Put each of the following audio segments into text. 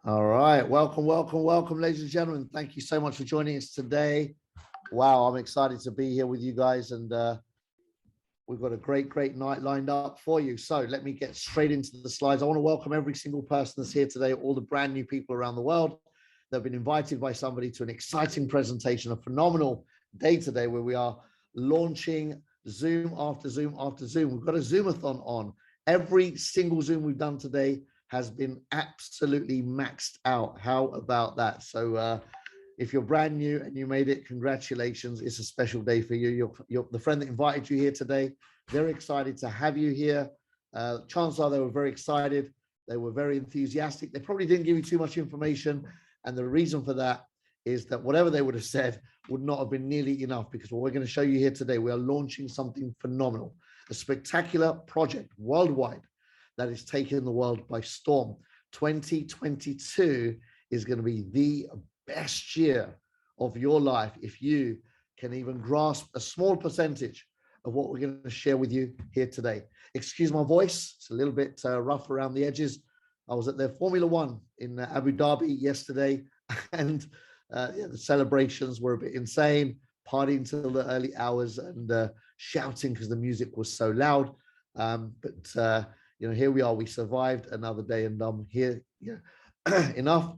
All right, welcome, ladies and gentlemen. Thank you so much for joining us today. Wow, I'm excited to be here with you guys, and we've got a great night lined up for you. So let me get straight into the slides. I want to welcome every single person that's here today, all the brand new people around the world that have been invited by somebody to an exciting presentation, a phenomenal day today where we are launching Zoom after Zoom after Zoom. We've got a Zoomathon on. Every single Zoom we've done today has been absolutely maxed out. How about that? So if you're brand new and you made it, congratulations. It's a special day for you. You're the friend that invited you here today. Very excited to have you here. Chances are they were very excited. They were very enthusiastic. They probably didn't give you too much information. And the reason for that is that whatever they would have said would not have been nearly enough, because what we're going to show you here today, we are launching something phenomenal, a spectacular project worldwide that is taking the world by storm. 2022 is going to be the best year of your life if you can even grasp a small percentage of what we're going to share with you here today. Excuse my voice, it's a little bit rough around the edges. I was at the Formula One in Abu Dhabi yesterday, and yeah, the celebrations were a bit insane, partying till the early hours and shouting because the music was so loud. But you know, here we are. We survived another day, and I'm here, enough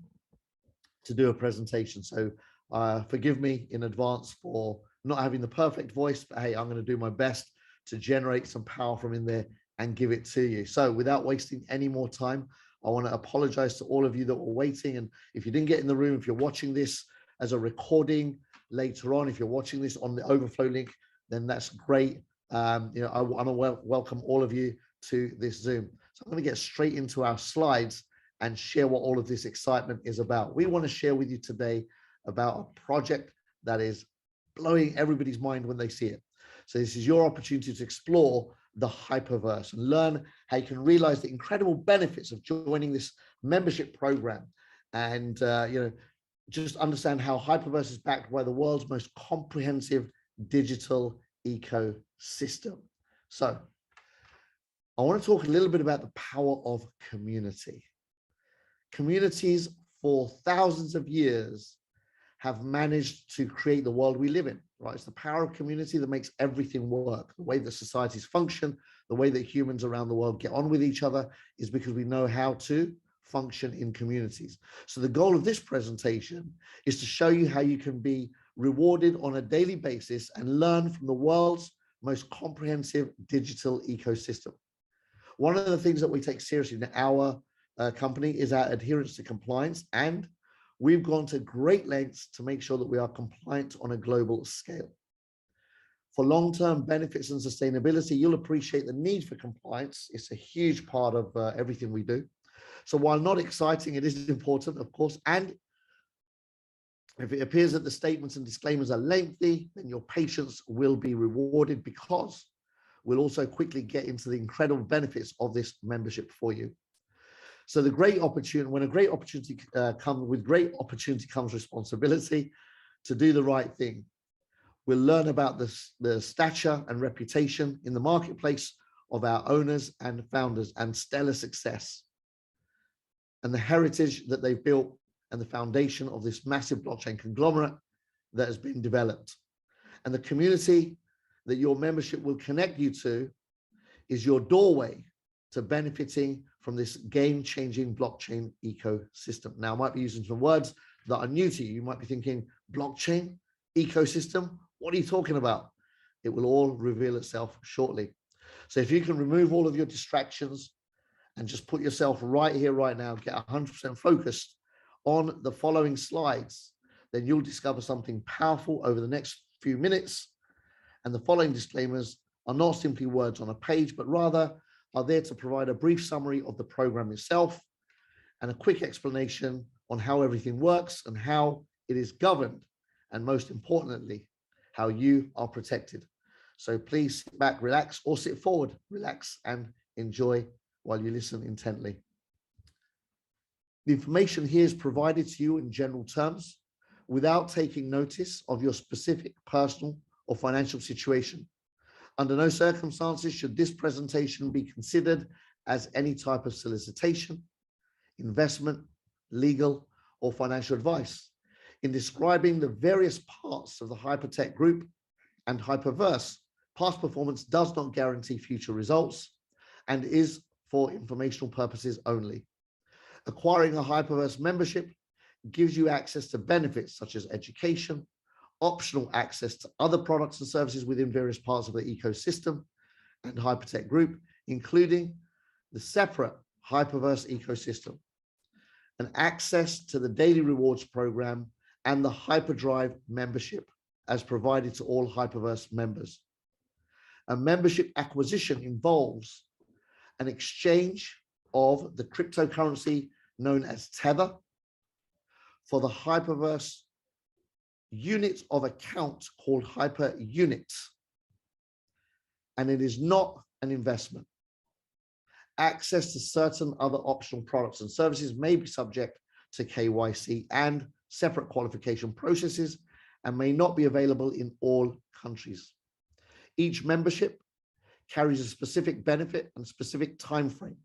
to do a presentation. So forgive me in advance for not having the perfect voice, but hey, I'm going to do my best to generate some power from in there and give it to you. So without wasting any more time, I want to apologize to all of you that were waiting. And if you didn't get in the room, if you're watching this as a recording later on, if you're watching this on the overflow link, then that's great. I want to welcome all of you to this Zoom. So I'm going to get straight into our slides and share what all of this excitement is about. We want to share with you today about a project that is blowing everybody's mind when they see it. So this is your opportunity to explore the hyperverse and learn how you can realize the incredible benefits of joining this membership program, and just understand how hyperverse is backed by the world's most comprehensive digital ecosystem. So I want to talk a little bit about the power of community. Communities for thousands of years have managed to create the world we live in, right? It's the power of community that makes everything work. The way that societies function, the way that humans around the world get on with each other is because we know how to function in communities. So the goal of this presentation is to show you how you can be rewarded on a daily basis and learn from the world's most comprehensive digital ecosystem. One of the things that we take seriously in our company is our adherence to compliance, and we've gone to great lengths to make sure that we are compliant on a global scale. For long-term benefits and sustainability, you'll appreciate the need for compliance. It's a huge part of everything we do. So while not exciting, it is important, of course, and if it appears that the statements and disclaimers are lengthy, then your patience will be rewarded, because we'll also quickly get into the incredible benefits of this membership for you. So the great opportunity, when a great opportunity comes, with great opportunity comes responsibility to do the right thing. We'll learn about the stature and reputation in the marketplace of our owners and founders and stellar success, and the heritage that they've built and the foundation of this massive blockchain conglomerate that has been developed. And the community that your membership will connect you to is your doorway to benefiting from this game-changing blockchain ecosystem. Now, I might be using some words that are new to you. You might be thinking, blockchain ecosystem? What are you talking about? It will all reveal itself shortly. So if you can remove all of your distractions and just put yourself right here, right now, get 100% focused on the following slides, then you'll discover something powerful over the next few minutes. And the following disclaimers are not simply words on a page, but rather are there to provide a brief summary of the program itself and a quick explanation on how everything works and how it is governed, and most importantly, how you are protected. So please sit back, relax, or sit forward, relax, and enjoy while you listen intently. The information here is provided to you in general terms without taking notice of your specific personal or financial situation. Under no circumstances should this presentation be considered as any type of solicitation, investment, legal, or financial advice. In describing the various parts of the Hypertech Group and Hyperverse, past performance does not guarantee future results and is for informational purposes only. Acquiring a Hyperverse membership gives you access to benefits such as education, optional access to other products and services within various parts of the ecosystem and Hypertech Group, including the separate Hyperverse ecosystem, and access to the daily rewards program and the Hyperdrive membership as provided to all Hyperverse members. A membership acquisition involves an exchange of the cryptocurrency known as Tether for the Hyperverse unit of account called Hyper Units, and it is not an investment. Access to certain other optional products and services may be subject to KYC and separate qualification processes and may not be available in all countries. Each membership carries a specific benefit and specific time frame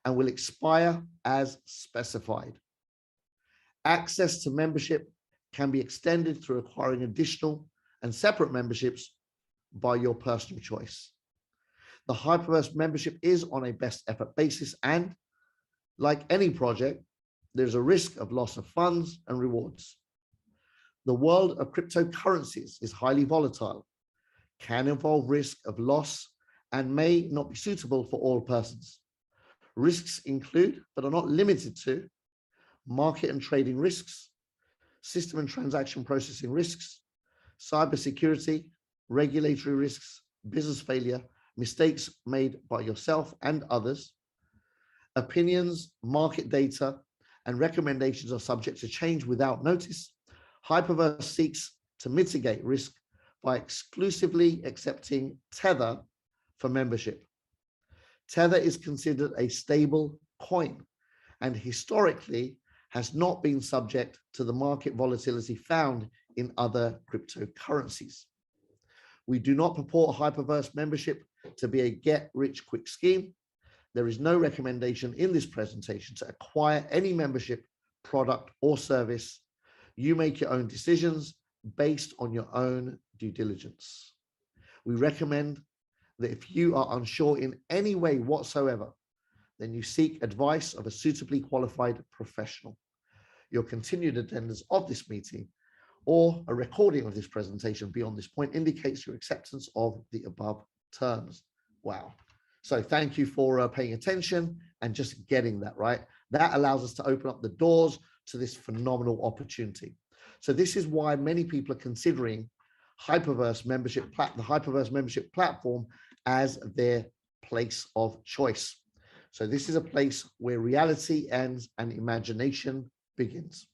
and will expire as specified. Access to membership can be extended through acquiring additional and separate memberships by your personal choice. The Hyperverse membership is on a best effort basis, and like any project, there's a risk of loss of funds and rewards. The world of cryptocurrencies is highly volatile, can involve risk of loss, and may not be suitable for all persons. Risks include, but are not limited to, market and trading risks, system and transaction processing risks, cybersecurity, regulatory risks, business failure, mistakes made by yourself and others. Opinions, market data, and recommendations are subject to change without notice. Hyperverse seeks to mitigate risk by exclusively accepting Tether for membership. Tether is considered a stable coin and historically has not been subject to the market volatility found in other cryptocurrencies. We do not purport Hyperverse membership to be a get-rich-quick scheme. There is no recommendation in this presentation to acquire any membership, product, or service. You make your own decisions based on your own due diligence. We recommend that if you are unsure in any way whatsoever, then you seek advice of a suitably qualified professional. Your continued attendance of this meeting or a recording of this presentation beyond this point indicates your acceptance of the above terms. Wow. So thank you for paying attention and just getting that right. That allows us to open up the doors to this phenomenal opportunity. So this is why many people are considering Hyperverse membership, the Hyperverse membership platform as their place of choice. So this is a place where reality ends and imagination begins.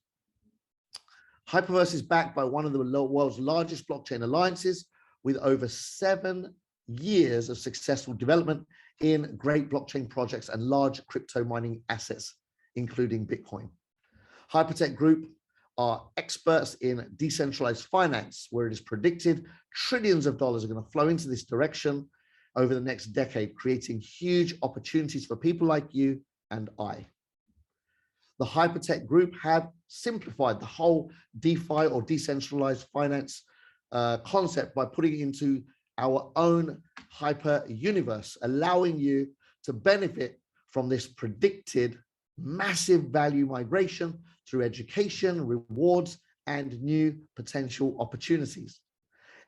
Hyperverse is backed by one of the world's largest blockchain alliances with over 7 years of successful development in great blockchain projects and large crypto mining assets, including Bitcoin. Hypertech Group are experts in decentralized finance, where it is predicted trillions of dollars are going to flow into this direction over the next decade, creating huge opportunities for people like you and I. The Hypertech Group have simplified the whole DeFi or decentralized finance concept by putting it into our own hyper universe, allowing you to benefit from this predicted massive value migration through education, rewards, and new potential opportunities.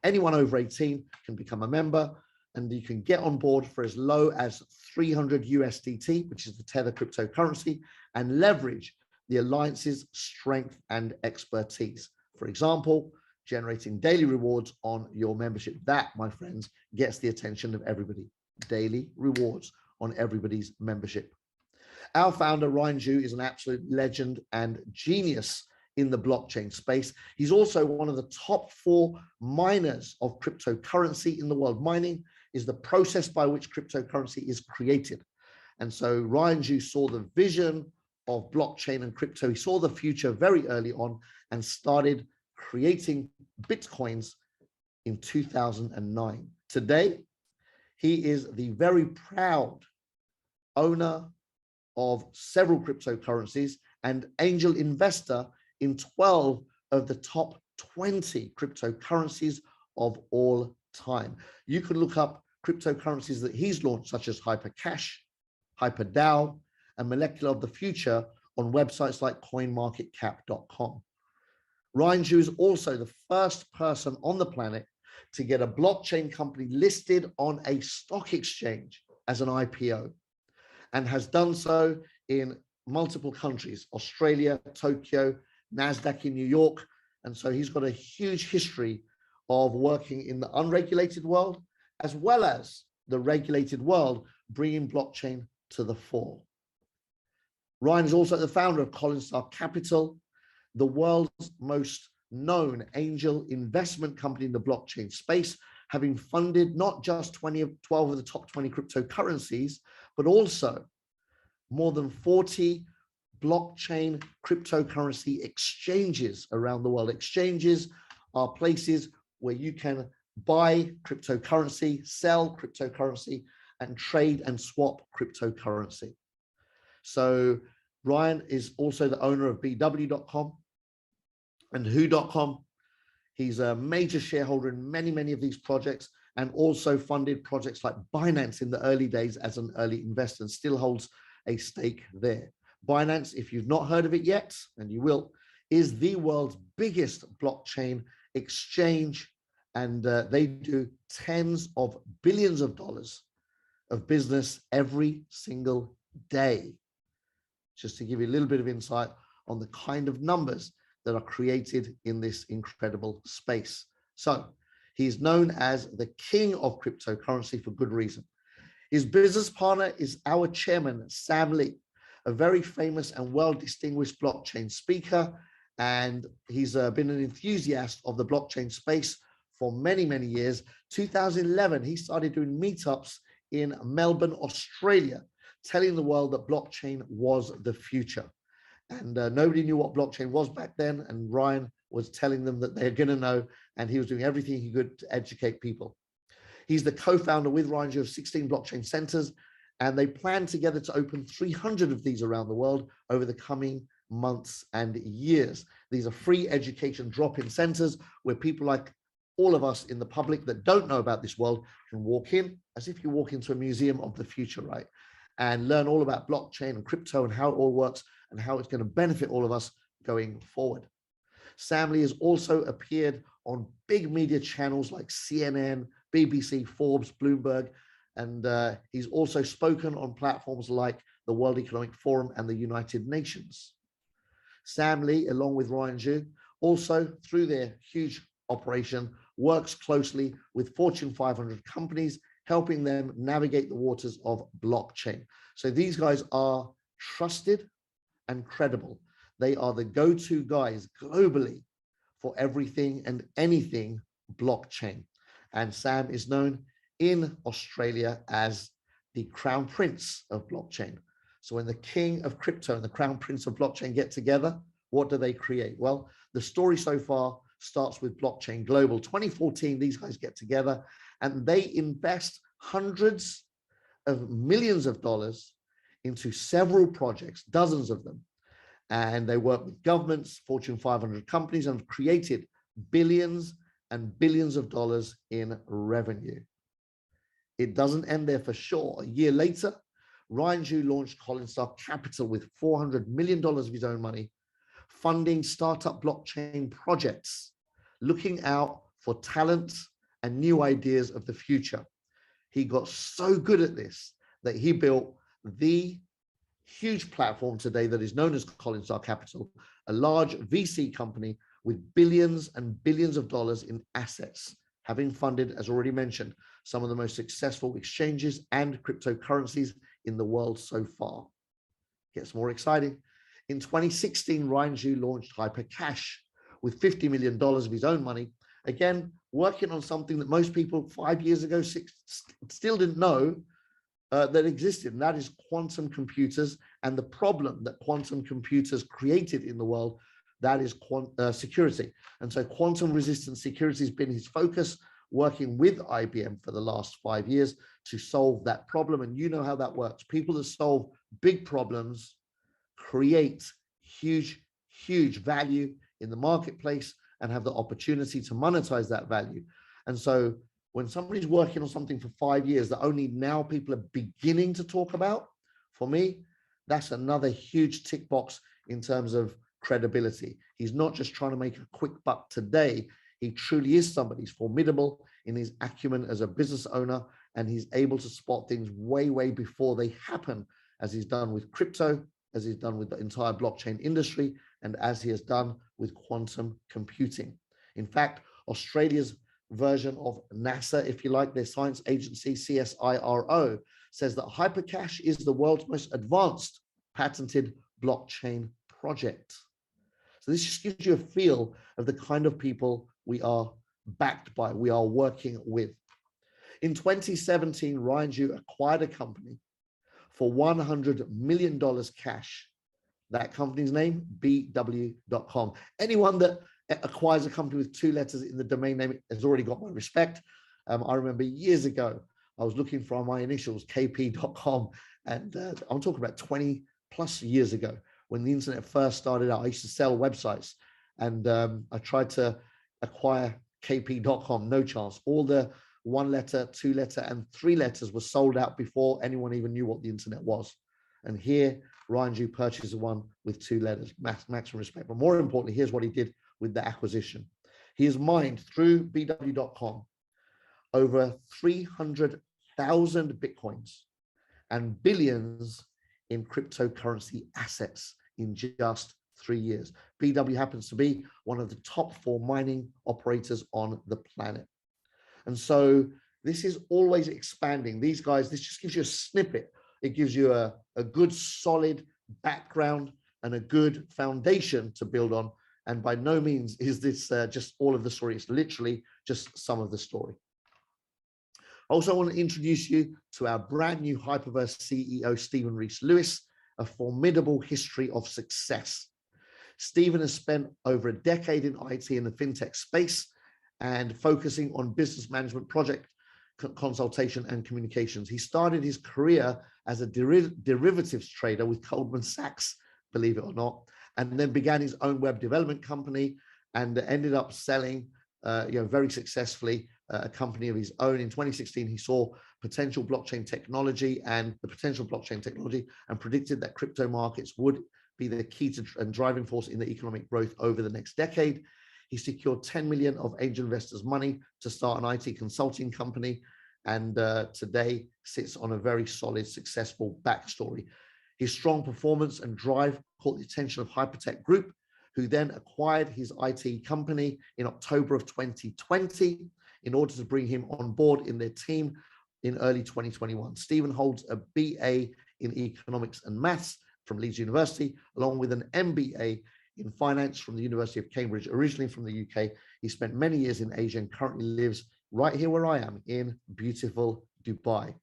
Anyone over 18 can become a member, and you can get on board for as low as 300 USDT, which is the Tether cryptocurrency, and leverage the alliance's strength and expertise. For example, generating daily rewards on your membership. That, my friends, gets the attention of everybody. Daily rewards on everybody's membership. Our founder, Ryan Zhu, is an absolute legend and genius in the blockchain space. He's also one of the top 4 miners of cryptocurrency in the world. Mining is the process by which cryptocurrency is created. And so Ryan Zhu saw the vision of blockchain and crypto. He saw the future very early on and started creating Bitcoins in 2009. Today, he is the very proud owner of several cryptocurrencies and angel investor in 12 of the top 20 cryptocurrencies of all time. You can look up cryptocurrencies that he's launched, such as Hypercash, HyperDAO, and Molecular of the Future on websites like coinmarketcap.com. Ryan Zhu is also the first person on the planet to get a blockchain company listed on a stock exchange as an IPO, and has done so in multiple countries: Australia, Tokyo, NASDAQ in New York. And so he's got a huge history of working in the unregulated world as well as the regulated world, bringing blockchain to the fore. Ryan is also the founder of Collinstar Capital, the world's most known angel investment company in the blockchain space, having funded not just 12 of the top 20 cryptocurrencies, but also more than 40 blockchain cryptocurrency exchanges around the world. Exchanges are places where you can buy cryptocurrency, sell cryptocurrency, and trade and swap cryptocurrency. So Ryan is also the owner of BW.com and Who.com. He's a major shareholder in many of these projects, and also funded projects like Binance in the early days as an early investor, and still holds a stake there. Binance, if you've not heard of it yet, and you will, is the world's biggest blockchain exchange, and they do tens of billions of dollars of business every single day. Just to give you a little bit of insight on the kind of numbers that are created in this incredible space. So he's known as the king of cryptocurrency for good reason. His business partner is our chairman, Sam Lee, a very famous and well-distinguished blockchain speaker. And he's been an enthusiast of the blockchain space for many years. 2011, he started doing meetups in Melbourne, Australia, telling the world that blockchain was the future. And nobody knew what blockchain was back then. And Ryan was telling them that they're going to know, and he was doing everything he could to educate people. He's the co-founder with Ryan Zhu of 16 blockchain centers, and they plan together to open 300 of these around the world over the coming months and years. These are free education drop-in centers where people like all of us in the public that don't know about this world can walk in as if you walk into a museum of the future, right? And learn all about blockchain and crypto and how it all works and how it's going to benefit all of us going forward. Sam Lee has also appeared on big media channels like CNN, BBC, Forbes, Bloomberg, and he's also spoken on platforms like the World Economic Forum and the United Nations. Sam Lee, along with Ryan Zhu, also through their huge operation, works closely with Fortune 500 companies, helping them navigate the waters of blockchain. So these guys are trusted and credible. They are the go-to guys globally for everything and anything blockchain. And Sam is known in Australia as the Crown Prince of blockchain. So when the king of crypto and the Crown Prince of blockchain get together, what do they create? Well, the story so far starts with Blockchain Global. 2014, these guys get together and they invest hundreds of millions of dollars into several projects, dozens of them. And they work with governments, Fortune 500 companies, and have created billions and billions of dollars in revenue. It doesn't end there for sure. A year later, Ryan Zhu launched Collinstar Capital with $400 million of his own money, funding startup blockchain projects, looking out for talent and new ideas of the future. He got so good at this that he built the huge platform today that is known as Collinstar Capital, a large VC company with billions and billions of dollars in assets, having funded, as already mentioned, some of the most successful exchanges and cryptocurrencies in the world so far. Gets more exciting. In 2016, Ryan Zhu launched Hypercash with $50 million of his own money, again, working on something that most people 5 years ago still didn't know that existed, and that is quantum computers and the problem that quantum computers created in the world, that is security. And so quantum resistant security has been his focus, working with IBM for the last 5 years to solve that problem. And you know how that works. People that solve big problems create huge, huge value in the marketplace and have the opportunity to monetize that value. And so when somebody's working on something for 5 years that only now people are beginning to talk about, for me, that's another huge tick box in terms of credibility. He's not just trying to make a quick buck today. He truly is somebody who's formidable in his acumen as a business owner, and he's able to spot things way, way before they happen, as he's done with crypto, as he's done with the entire blockchain industry, and as he has done with quantum computing. In fact, Australia's version of NASA, if you like, their science agency, CSIRO, says that Hypercash is the world's most advanced patented blockchain project. So this just gives you a feel of the kind of people we are backed by, we are working with. In 2017, Ryan Ju acquired a company for $100 million cash. That company's name, bw.com. Anyone that acquires a company with 2 letters in the domain name has already got my respect. I remember years ago, I was looking for my initials, kp.com, and I'm talking about 20 plus years ago when the internet first started out. I used to sell websites, and I tried to acquire kp.com, no chance. All the 1 letter, 2 letter, and 3 letters were sold out before anyone even knew what the internet was. And here, Ryan Ju purchased one with 2 letters, maximum respect. But more importantly, here's what he did with the acquisition. He has mined through bw.com over 300,000 Bitcoins and billions in cryptocurrency assets in just 3 years. BW happens to be one of the top 4 mining operators on the planet. And so this is always expanding. These guys, this just gives you a snippet. It gives you a good solid background and a good foundation to build on. And by no means is this just all of the story. It's literally just some of the story. I also want to introduce you to our brand new Hyperverse CEO, Stephen Rees-Lewis, a formidable history of success. Stephen has spent over a decade in IT in the fintech space and focusing on business management, project consultation, and communications. He started his career as a derivatives trader with Goldman Sachs, believe it or not, and then began his own web development company and ended up selling very successfully a company of his own. In 2016, he saw the potential blockchain technology and predicted that crypto markets would be the key to and driving force in the economic growth over the next decade. He secured 10 million of angel investors' money to start an IT consulting company, and today sits on a very solid, successful backstory. His strong performance and drive caught the attention of Hypertech Group, who then acquired his IT company in October of 2020 in order to bring him on board in their team in early 2021. Stephen holds a BA in economics and maths from Leeds University, along with an MBA in finance from the University of Cambridge. Originally from the UK, he spent many years in Asia and currently lives right here where I am in beautiful Dubai.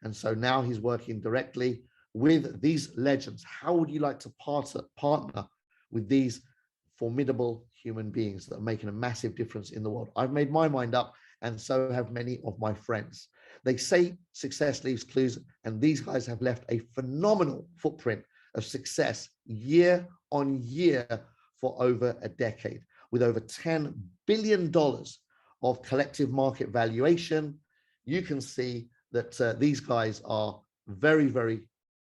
And so now he's working directly with these legends. How would you like to partner with these formidable human beings that are making a massive difference in the world? I've made my mind up, and so have many of my friends. They say success leaves clues, and these guys have left a phenomenal footprint of success year on year for over a decade, with over $10 billion of collective market valuation. You can see that these guys are very, very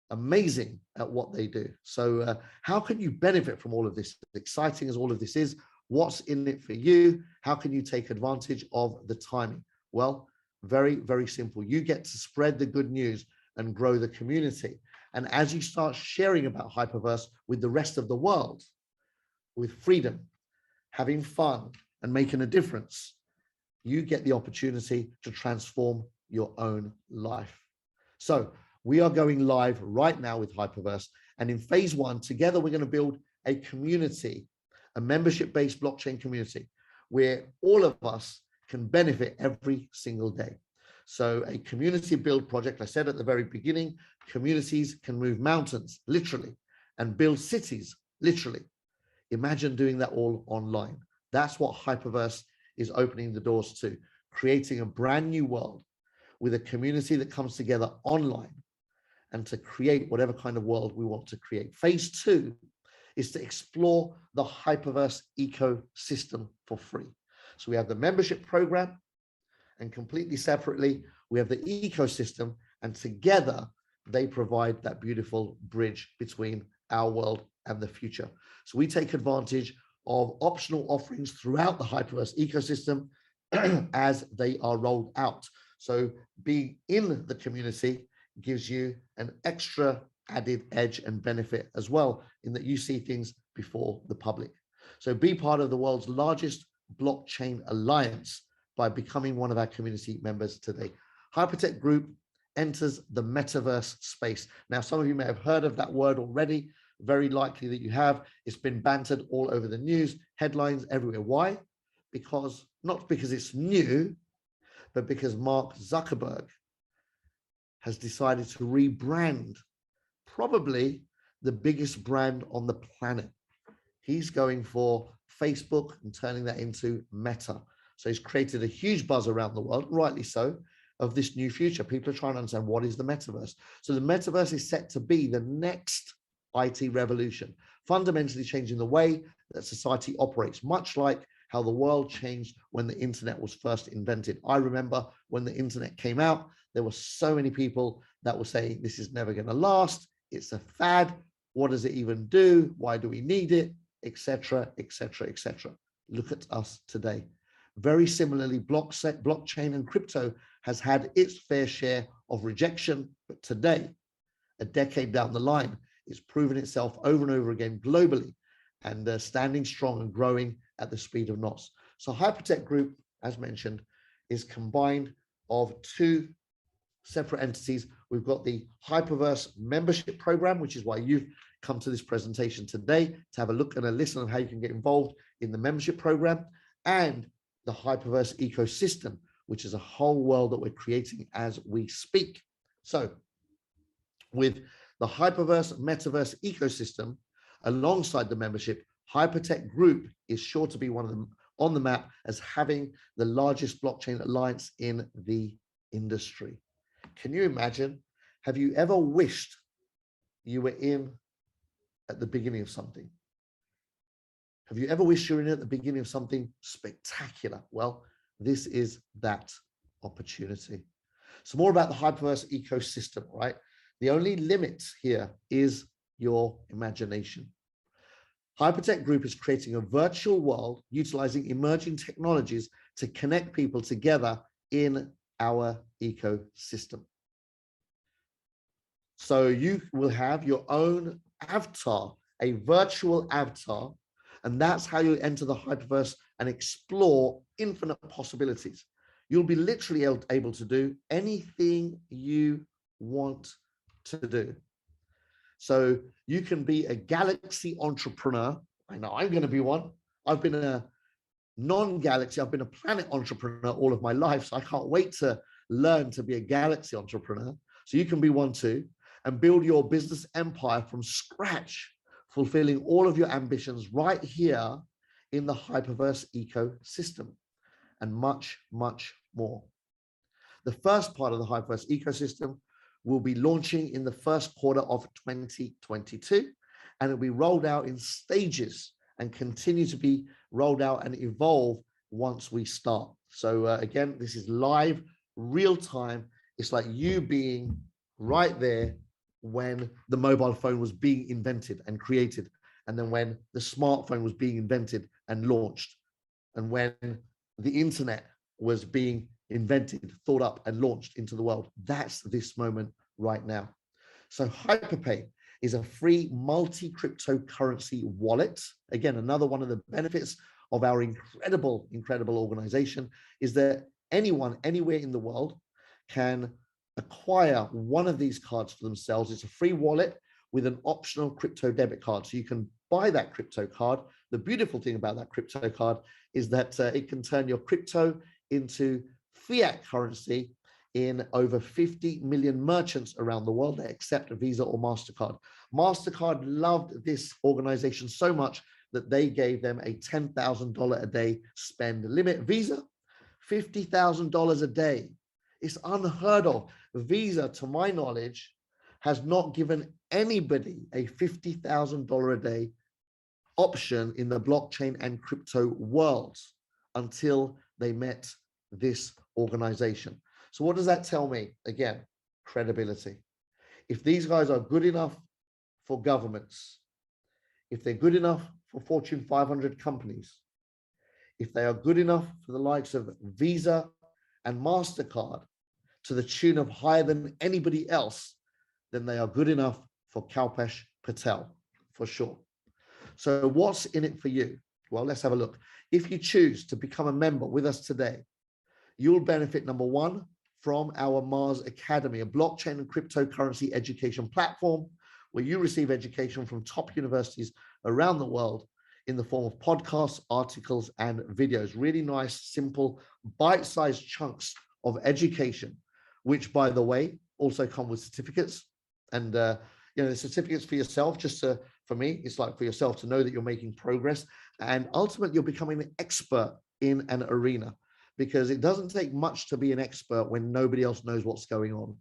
amazing at what they do. So how can you benefit from all of this? Exciting as all of this is, what's in it for you? How can you take advantage of the timing? Well, very, very simple. You get to spread the good news and grow the community. And as you start sharing about Hyperverse with the rest of the world, with freedom, having fun, and making a difference, you get the opportunity to transform your own life. So we are going live right now with Hyperverse. And in phase 1, together, we're going to build a community, a membership-based blockchain community, where all of us can benefit every single day. So a community build project, I said at the very beginning, communities can move mountains, literally, and build cities, literally. Imagine doing that all online. That's what Hyperverse is opening the doors to, creating a brand new world with a community that comes together online and to create whatever kind of world we want to create. Phase 2 is to explore the Hyperverse ecosystem for free. So we have the membership program, and completely separately, we have the ecosystem, and together they provide that beautiful bridge between our world and the future. So we take advantage of optional offerings throughout the Hyperverse ecosystem as they are rolled out. So being in the community gives you an extra added edge and benefit as well, in that you see things before the public. So be part of the world's largest blockchain alliance by becoming one of our community members today. Hypertech Group enters the metaverse space. Now, some of you may have heard of that word already. Very likely that you have. It's been bantered all over the news, headlines everywhere. Why? Because, not because it's new, but because Mark Zuckerberg has decided to rebrand probably the biggest brand on the planet. He's going for Facebook and turning that into Meta. So he's created a huge buzz around the world, rightly so, of this new future. People are trying to understand, what is the metaverse? So the metaverse is set to be the next IT revolution, fundamentally changing the way that society operates, much like how the world changed when the internet was first invented. I remember when the internet came out, there were so many people that were saying, this is never going to last. It's a fad. What does it even do? Why do we need it? Etc., etc., etc. Look at us today. Very similarly, blockchain and crypto has had its fair share of rejection, but today, a decade down the line, it's proven itself over and over again globally, and standing strong and growing at the speed of knots. So Hypertech Group, as mentioned, is combined of two separate entities. We've got the Hyperverse membership program, which is why you've come to this presentation today, to have a look and a listen of how you can get involved in the membership program, and the Hyperverse ecosystem, which is a whole world that we're creating as we speak. So with the Hyperverse metaverse ecosystem alongside the membership, Hypertech Group is sure to be one of them on the map as having the largest blockchain alliance in the industry. Can you imagine? Have you ever wished you were in at the beginning of something? Have you ever wished you were in at the beginning of something spectacular? Well, this is that opportunity. So more about the Hyperverse ecosystem, right? The only limit here is your imagination. Hypertech Group is creating a virtual world utilizing emerging technologies to connect people together in our ecosystem. So you will have your own avatar, a virtual avatar, and that's how you enter the Hyperverse and explore infinite possibilities. You'll be literally able to do anything you want to do. So you can be a galaxy entrepreneur. I know I'm going to be one. I've been a non-galaxy, I've been a planet entrepreneur all of my life, so I can't wait to learn to be a galaxy entrepreneur. So you can be one too, and build your business empire from scratch, fulfilling all of your ambitions right here in the Hyperverse ecosystem, and much, much more. The first part of the Hyperverse ecosystem will be launching in the first quarter of 2022, and it'll be rolled out in stages and continue to be rolled out and evolve once we start. So again, this is live, real time. It's like you being right there when the mobile phone was being invented and created, and then when the smartphone was being invented and launched, and when the internet was being invented, thought up, and launched into the world. That's this moment right now. So Hyperpay is a free multi-cryptocurrency wallet. Again, another one of the benefits of our incredible organization is that anyone, anywhere in the world can acquire one of these cards for themselves. It's a free wallet with an optional crypto debit card. So you can buy that crypto card. The beautiful thing about that crypto card is that it can turn your crypto into fiat currency in over 50 million merchants around the world that accept a Visa or MasterCard. MasterCard loved this organization so much that they gave them a $10,000 a day spend limit. Visa, $50,000 a day. It's unheard of. Visa, to my knowledge, has not given anybody a $50,000 a day option in the blockchain and crypto worlds until they met this organization. So what does that tell me? Again, credibility. If these guys are good enough for governments, if they're good enough for Fortune 500 companies, if they are good enough for the likes of Visa and MasterCard to the tune of higher than anybody else, then they are good enough for Kalpesh Patel, for sure. So what's in it for you? Well, let's have a look. If you choose to become a member with us today, you'll benefit, number one, from our Mars Academy, a blockchain and cryptocurrency education platform where you receive education from top universities around the world in the form of podcasts, articles, and videos. Really nice, simple, bite-sized chunks of education, which, by the way, also come with certificates. And the certificates for yourself, for me, it's like for yourself to know that you're making progress. And ultimately, you're becoming an expert in an arena, because it doesn't take much to be an expert when nobody else knows what's going on.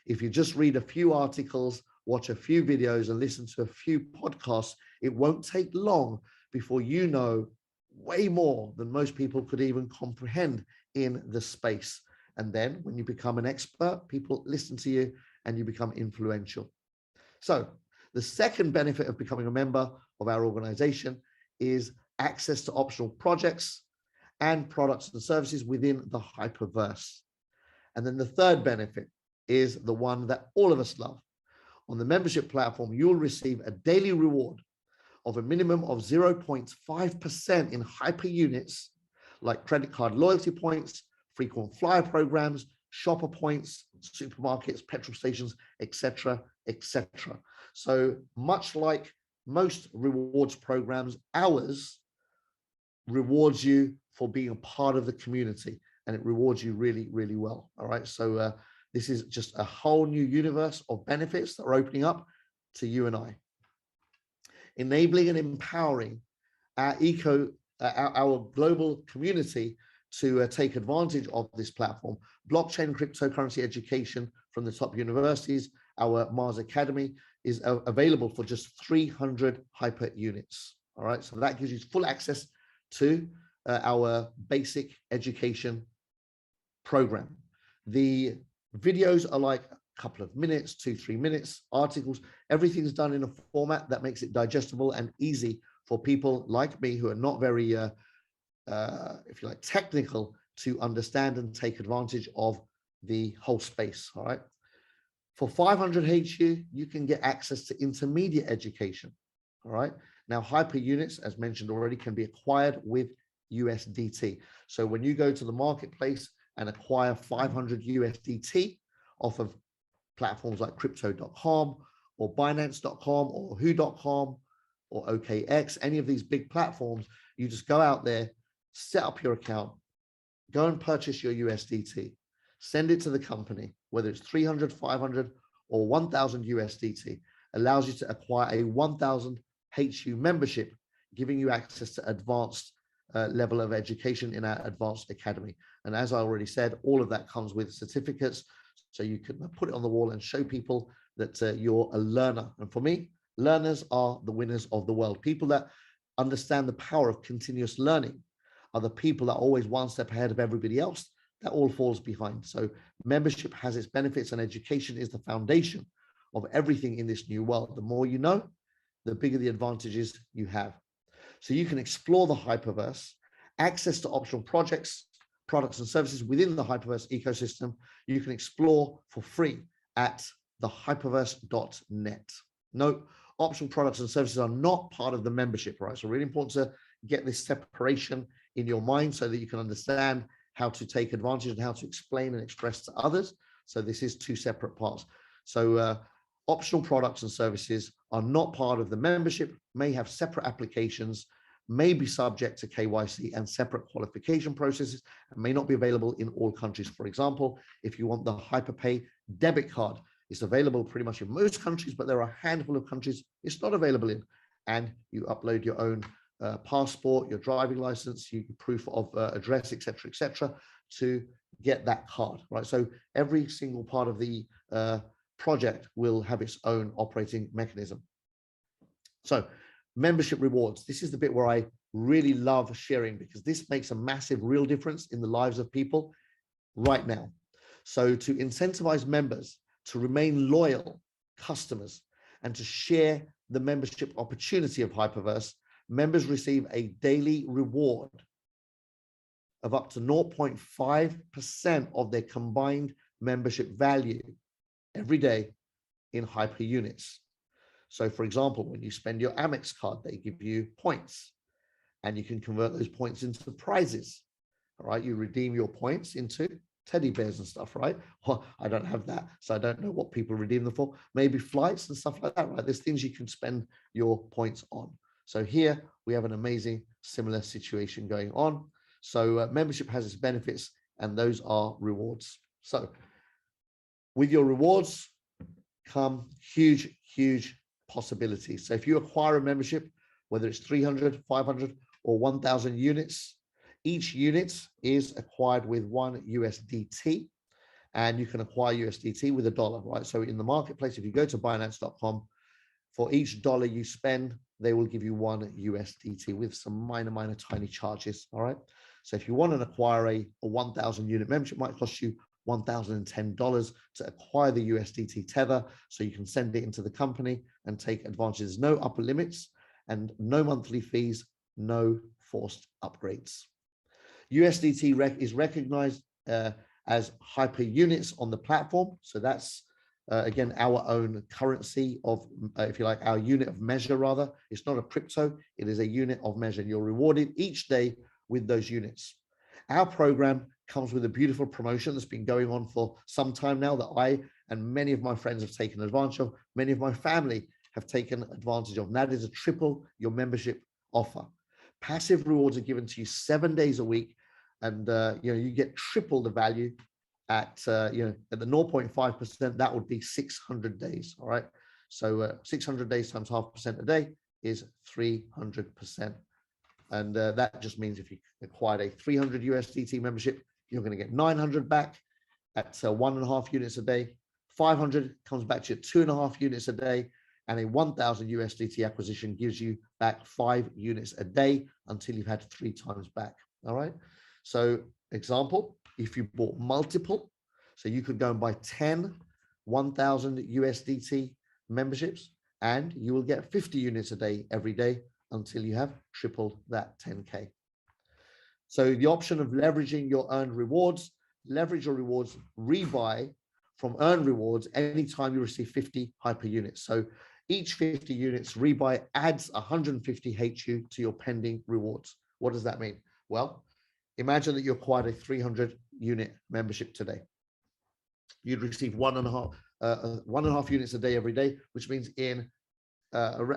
If you just read a few articles, watch a few videos, and listen to a few podcasts, it won't take long before you know way more than most people could even comprehend in the space. And then when you become an expert, people listen to you and you become influential. So the second benefit of becoming a member of our organization is access to optional projects and products and services within the Hyperverse. And then the third benefit is the one that all of us love. On the membership platform, you'll receive a daily reward of a minimum of 0.5% in hyper units, like credit card loyalty points, frequent flyer programs, shopper points, supermarkets, petrol stations, etc., etc. So much like most rewards programs, ours rewards you for being a part of the community, and it rewards you really, really well. All right. So this is just a whole new universe of benefits that are opening up to you and I. Enabling and empowering our global community to take advantage of this platform. Blockchain and cryptocurrency education from the top universities. Our Mars Academy is available for just 300 hyper units. All right, so that gives you full access to our basic education program. The videos are like a couple of minutes, 2-3 minutes, articles, everything's done in a format that makes it digestible and easy for people like me who are not very, if you like, technical to understand and take advantage of the whole space, all right? For 500 HU, you can get access to intermediate education, all right? Now, hyper units, as mentioned already, can be acquired with USDT. So when you go to the marketplace and acquire 500 USDT off of platforms like crypto.com or binance.com or who.com or OKX, any of these big platforms, you just go out there, set up your account, go and purchase your USDT, send it to the company, whether it's 300, 500 or 1000 USDT, allows you to acquire a 1000 HU membership, giving you access to advanced level of education in our advanced academy. And as I already said, all of that comes with certificates, so you can put it on the wall and show people that you're a learner. And for me, learners are the winners of the world. People that understand the power of continuous learning are the people that are always one step ahead of everybody else. That all falls behind. So membership has its benefits, and education is the foundation of everything in this new world. The more you know, the bigger the advantages you have. So you can explore the Hyperverse, access to optional projects, products and services within the Hyperverse ecosystem. You can explore for free at thehyperverse.net. Note, optional products and services are not part of the membership, right? So really important to get this separation in your mind so that you can understand how to take advantage and how to explain and express to others. So this is two separate parts. So optional products and services are not part of the membership, may have separate applications, may be subject to KYC and separate qualification processes, and may not be available in all countries. For example, if you want the Hyperpay debit card, it's available pretty much in most countries, but there are a handful of countries it's not available in. And you upload your own passport, your driving license, your proof of address, etc., to get that card, right? So every single part of the project will have its own operating mechanism. So membership rewards. This is the bit where I really love sharing, because this makes a massive real difference in the lives of people right now. So to incentivize members to remain loyal customers and to share the membership opportunity of Hyperverse, members receive a daily reward of up to 0.5% of their combined membership value every day in hyper units. So for example, when you spend your Amex card, they give you points, and you can convert those points into prizes. All right, you redeem your points into teddy bears and stuff, right? Well, I don't have that, so I don't know what people redeem them for. Maybe flights and stuff like that, right? There's things you can spend your points on. So here we have an amazing similar situation going on. So membership has its benefits, and those are rewards. So with your rewards come huge, huge possibilities. So if you acquire a membership, whether it's 300, 500, or 1,000 units, each unit is acquired with $1 USDT, and you can acquire USDT with $1, right? So in the marketplace, if you go to Binance.com, for each dollar you spend, they will give you $1 USDT with some minor, tiny charges, all right? So if you want to acquire a 1,000 unit membership, it might cost you $1,010 to acquire the USDT tether, so you can send it into the company and take advantage. There's no upper limits and no monthly fees, no forced upgrades. USDT is recognized as hyper units on the platform. So that's, again, our own currency of, if you like, our unit of measure rather. It's not a crypto, it is a unit of measure. You're rewarded each day with those units. Our program comes with a beautiful promotion that's been going on for some time now that I and many of my friends have taken advantage of. Many of my family have taken advantage of. And that is a triple your membership offer. Passive rewards are given to you 7 days a week, and you get triple the value at at the 0.5%. That would be 600 days. All right, so 600 days times 0.5% a day is 300%, and that just means if you acquired a 300 USDT membership, you're going to get 900 back at 1.5 units a day. 500 comes back to you at 2.5 units a day, and a 1,000 USDT acquisition gives you back 5 units a day until you've had 3 times back. All right. So example, if you bought multiple, so you could go and buy 10 1,000 USDT memberships, and you will get 50 units a day every day until you have tripled that 10K. So the option of leveraging your earned rewards, leverage your rewards, rebuy from earned rewards anytime you receive 50 hyper units. So each 50 units rebuy adds 150 HU to your pending rewards. What does that mean? Well, imagine that you acquired a 300 unit membership today. You'd receive 1.5 units a day every day, which means in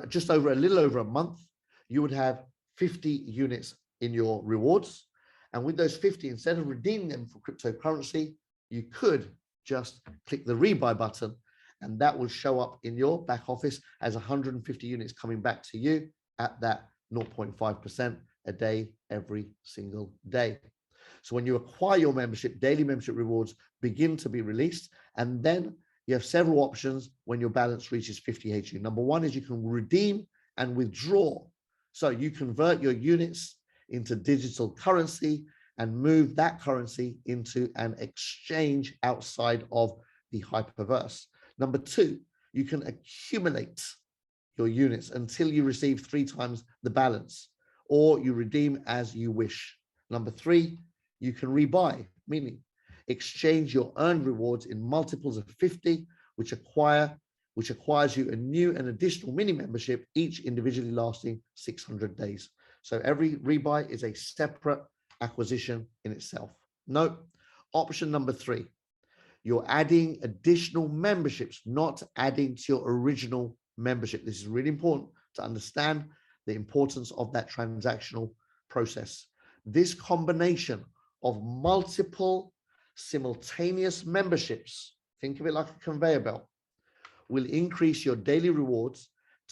just over a little over a month, you would have 50 units in your rewards. And with those 50, instead of redeeming them for cryptocurrency, you could just click the rebuy button, and that will show up in your back office as 150 units coming back to you at that 0.5% a day every single day. So when you acquire your membership, daily membership rewards begin to be released, and then you have several options when your balance reaches 50 HU. Number one is you can redeem and withdraw. So you convert your units into digital currency and move that currency into an exchange outside of the Hyperverse. Number two, you can accumulate your units until you receive 3 times the balance, or you redeem as you wish. Number three, you can rebuy, meaning exchange your earned rewards in multiples of 50, which acquires you a new and additional mini membership, each individually lasting 600 days. So every rebuy is a separate acquisition in itself. Note, option number 3, you're adding additional memberships, not adding to your original membership. This is really important to understand the importance of that transactional process. This combination of multiple simultaneous memberships, think of it like a conveyor belt, will increase your daily rewards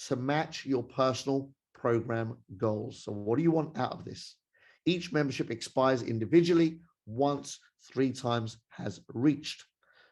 to match your personal program goals. So what do you want out of this? Each membership expires individually once 3 times has reached.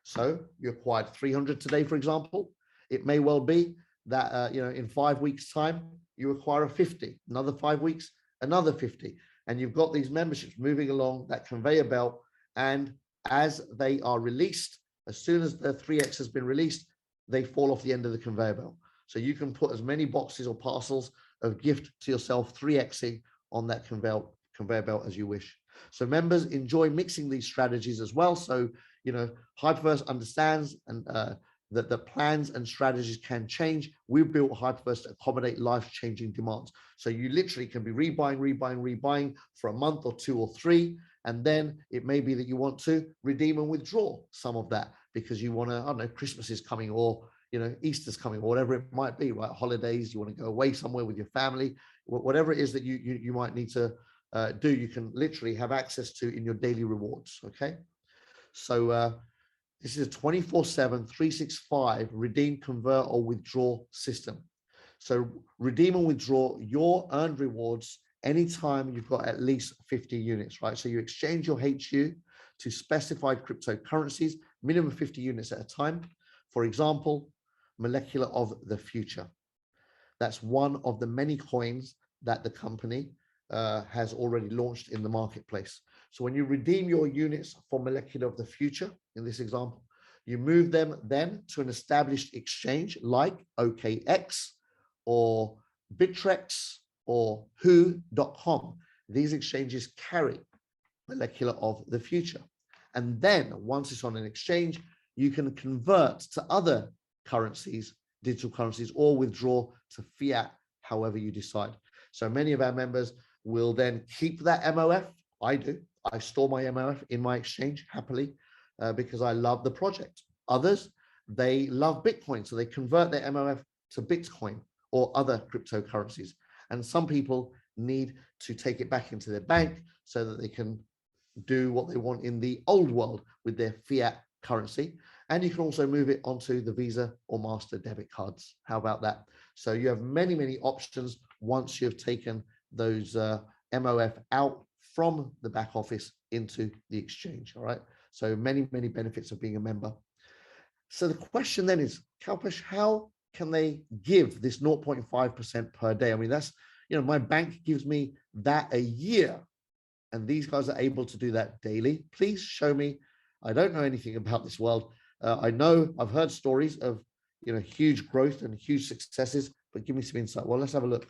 So you acquired 300 today, for example. It may well be that in 5 weeks' time, you acquire a 50, another 5 weeks, another 50. And you've got these memberships moving along that conveyor belt. And as they are released, as soon as the 3X has been released, they fall off the end of the conveyor belt. So you can put as many boxes or parcels of gift to yourself 3Xing on that conveyor belt as you wish. So members enjoy mixing these strategies as well. So, you know, Hyperverse understands and that the plans and strategies can change. We've built Hyperverse to accommodate life-changing demands. So you literally can be rebuying for a month or 2 or 3. And then it may be that you want to redeem and withdraw some of that because you want to, I don't know, Christmas is coming, or, you know, Easter's coming, or whatever it might be, right? Holidays, you want to go away somewhere with your family, whatever it is that you might need to do, you can literally have access to in your daily rewards. Okay. So this is a 24/7, 365 redeem, convert, or withdraw system. So redeem and withdraw your earned rewards anytime you've got at least 50 units, right? So you exchange your HU to specified cryptocurrencies, minimum 50 units at a time. For example, Molecular of the Future. That's one of the many coins that the company has already launched in the marketplace. So when you redeem your units for Molecular of the Future, in this example, you move them then to an established exchange like OKX or Bittrex or who.com. These exchanges carry Molecular of the Future. And then once it's on an exchange, you can convert to other currencies, digital currencies, or withdraw to fiat, however you decide. So many of our members will then keep that MOF. I do. I store my MOF in my exchange happily because I love the project. Others, they love Bitcoin, so they convert their MOF to Bitcoin or other cryptocurrencies. And some people need to take it back into their bank so that they can do what they want in the old world with their fiat currency. And you can also move it onto the Visa or Master debit cards. How about that? So you have many, many options once you've taken those MOF out from the back office into the exchange. All right. So many, many benefits of being a member. So the question then is, Kalpesh, how can they give this 0.5% per day? I mean, that's, you know, my bank gives me that a year, and these guys are able to do that daily. Please show me. I don't know anything about this world. I know I've heard stories of, you know, huge growth and huge successes, but give me some insight. Well, let's have a look.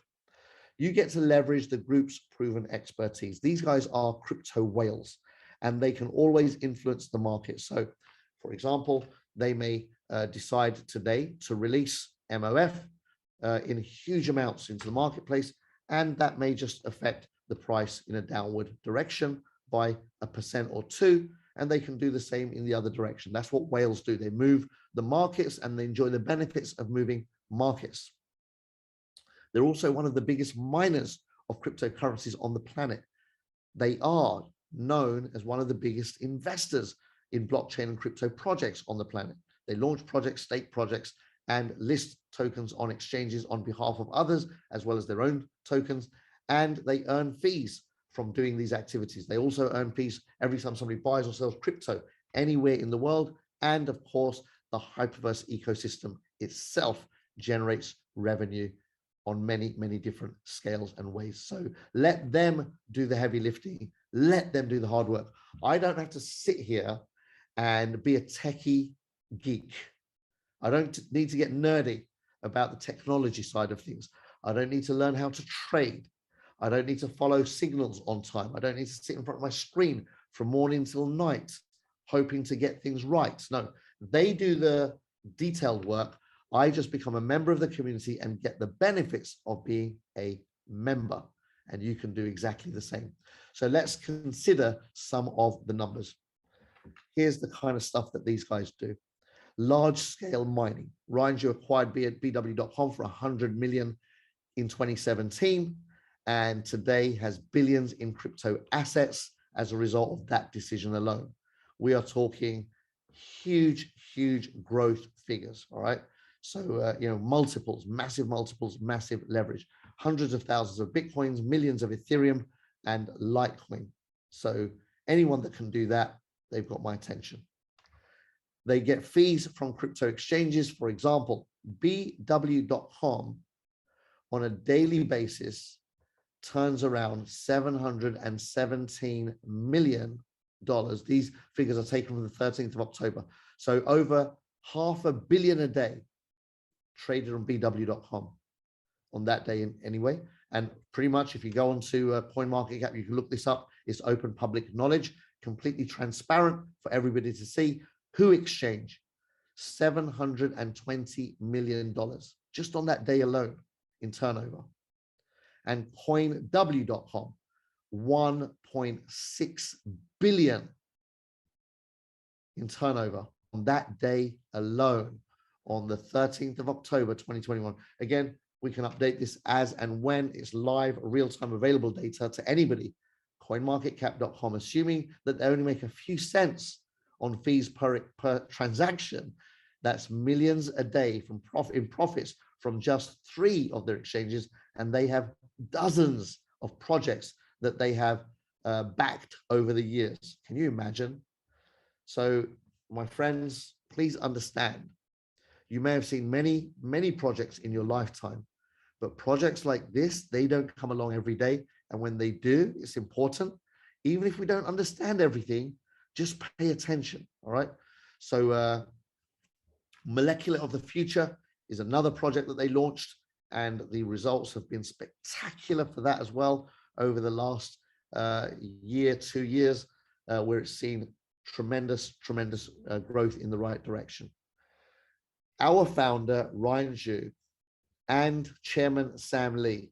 You get to leverage the group's proven expertise. These guys are crypto whales, and they can always influence the market. So, for example, they may decide today to release MOF in huge amounts into the marketplace, and that may just affect the price in a downward direction by 1% or 2%, and they can do the same in the other direction. That's what whales do. They move the markets and they enjoy the benefits of moving markets. They're also one of the biggest miners of cryptocurrencies on the planet. They are known as one of the biggest investors in blockchain and crypto projects on the planet. They launch projects, stake projects, and list tokens on exchanges on behalf of others, as well as their own tokens. And they earn fees from doing these activities. They also earn fees every time somebody buys or sells crypto anywhere in the world. And of course, the Hyperverse ecosystem itself generates revenue on many, many different scales and ways. So let them do the heavy lifting. Let them do the hard work. I don't have to sit here and be a techie geek. I don't need to get nerdy about the technology side of things. I don't need to learn how to trade. I don't need to follow signals on time. I don't need to sit in front of my screen from morning till night, hoping to get things right. No, they do the detailed work. I just become a member of the community and get the benefits of being a member. And you can do exactly the same. So let's consider some of the numbers. Here's the kind of stuff that these guys do. Large scale mining. Ryan, you acquired BW.com for 100 million in 2017, and today has billions in crypto assets as a result of that decision alone. We are talking huge, huge growth figures. All right. So, you know, multiples, massive leverage, hundreds of thousands of Bitcoins, millions of Ethereum and Litecoin. So anyone that can do that, they've got my attention. They get fees from crypto exchanges. For example, BW.com on a daily basis turns around $717 million. These figures are taken from the 13th of October. So over $500 million a day traded on BW.com on that day anyway. And pretty much if you go onto CoinMarketCap, you can look this up. It's open public knowledge, completely transparent for everybody to see. Who exchanged $720 million just on that day alone in turnover. And CoinW.com, 1.6 billion in turnover on that day alone on the 13th of October 2021. Again, we can update this as and when it's live, real-time available data to anybody. CoinMarketCap.com, assuming that they only make a few cents on fees per transaction, that's millions a day from profits from just 3 of their exchanges, and they have dozens of projects that they have backed over the years. Can you imagine? So, my friends, please understand, you may have seen many projects in your lifetime, but projects like this, they don't come along every day. And when they do, it's important. Even if we don't understand everything, just pay attention, all right? So Molecular of the Future is another project that they launched, and the results have been spectacular for that as well over the last year, 2 years, where it's seen tremendous growth in the right direction. Our founder, Ryan Zhu, and Chairman Sam Lee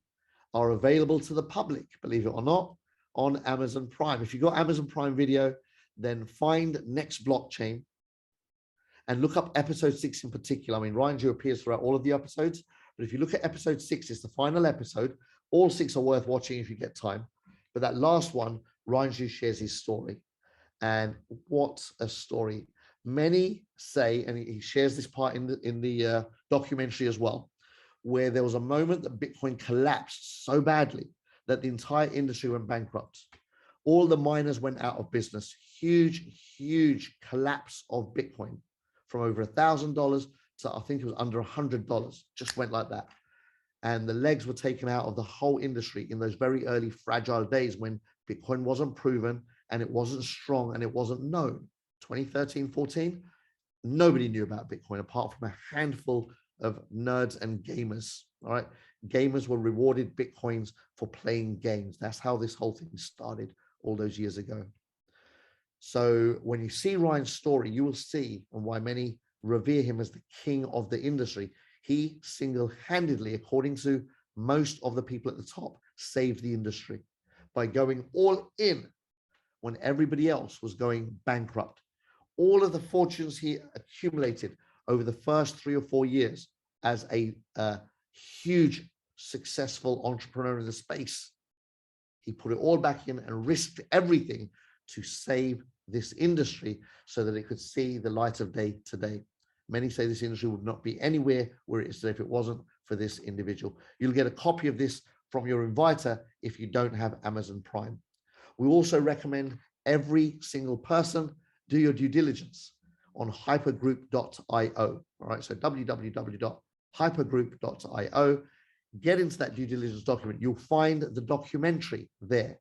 are available to the public, believe it or not, on Amazon Prime. If you've got Amazon Prime Video, then find Next Blockchain and look up episode 6 in particular. I mean, Ryan Zhu appears throughout all of the episodes, but if you look at episode 6, it's the final episode. All 6 are worth watching if you get time. But that last one, Ryan Zhu shares his story. And what a story. Many say, and he shares this part in the documentary as well, where there was a moment that Bitcoin collapsed so badly that the entire industry went bankrupt. All the miners went out of business. Huge collapse of Bitcoin from over $1,000 to I think it was under $100, just went like that. And the legs were taken out of the whole industry in those very early fragile days when Bitcoin wasn't proven and it wasn't strong and it wasn't known. 2013, 14, nobody knew about Bitcoin apart from a handful of nerds and gamers. All right, gamers were rewarded Bitcoins for playing games. That's how this whole thing started all those years ago. So when you see Ryan's story, you will see why many revere him as the king of the industry. He single-handedly, according to most of the people at the top, saved the industry by going all in when everybody else was going bankrupt. All of the fortunes he accumulated over the first 3 or 4 years as a huge, successful entrepreneur in the space, he put it all back in and risked everything to save this industry so that it could see the light of day today. Many say this industry would not be anywhere where it is today if it wasn't for this individual. You'll get a copy of this from your inviter if you don't have Amazon Prime. We also recommend every single person do your due diligence on hypergroup.io. All right, so www.hypergroup.io. Get into that due diligence document. You'll find the documentary there.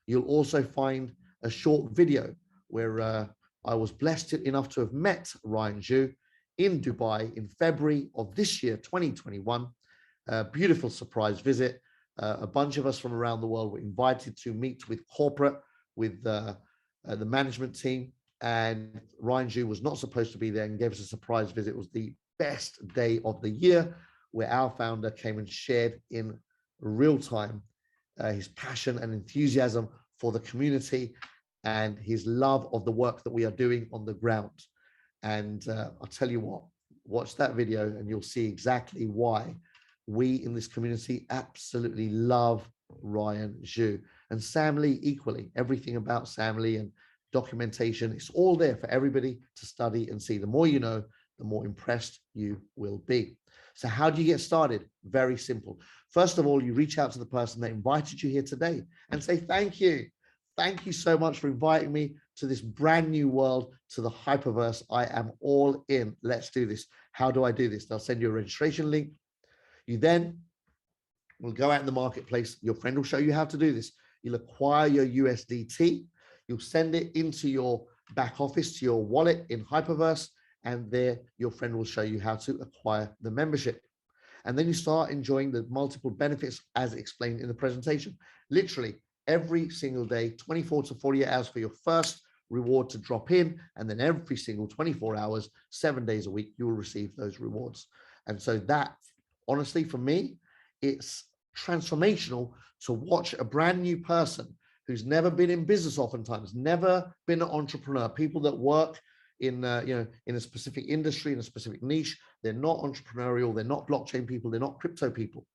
You'll also find a short video where I was blessed enough to have met Ryan Zhu in Dubai in February of this year, 2021. A beautiful surprise visit. A bunch of us from around the world were invited to meet with corporate, with the management team, and Ryan Zhu was not supposed to be there and gave us a surprise visit. It was the best day of the year, where our founder came and shared in real time his passion and enthusiasm for the community and his love of the work that we are doing on the ground. And I'll tell you what, watch that video and you'll see exactly why we in this community absolutely love Ryan Zhu. And Sam Lee equally. Everything about Sam Lee and documentation, it's all there for everybody to study and see. The more you know, the more impressed you will be. So how do you get started? Very simple. First of all, you reach out to the person that invited you here today and say, thank you. Thank you so much for inviting me to this brand new world, to the Hyperverse. I am all in. Let's do this. How do I do this? They'll send you a registration link. You then We'll go out in the marketplace. Your friend will show you how to do this. You'll acquire your USDT. You'll send it into your back office, to your wallet in Hyperverse, and there your friend will show you how to acquire the membership. And then you start enjoying the multiple benefits as explained in the presentation. Literally every single day, 24 to 48 hours for your first reward to drop in, and then every single 24 hours, 7 days a week, you will receive those rewards. And so that, honestly, for me, it's transformational to watch a brand new person who's never been in business, oftentimes never been an entrepreneur, people that work in in a specific industry, in a specific niche. They're not entrepreneurial, they're not blockchain people, they're not crypto people,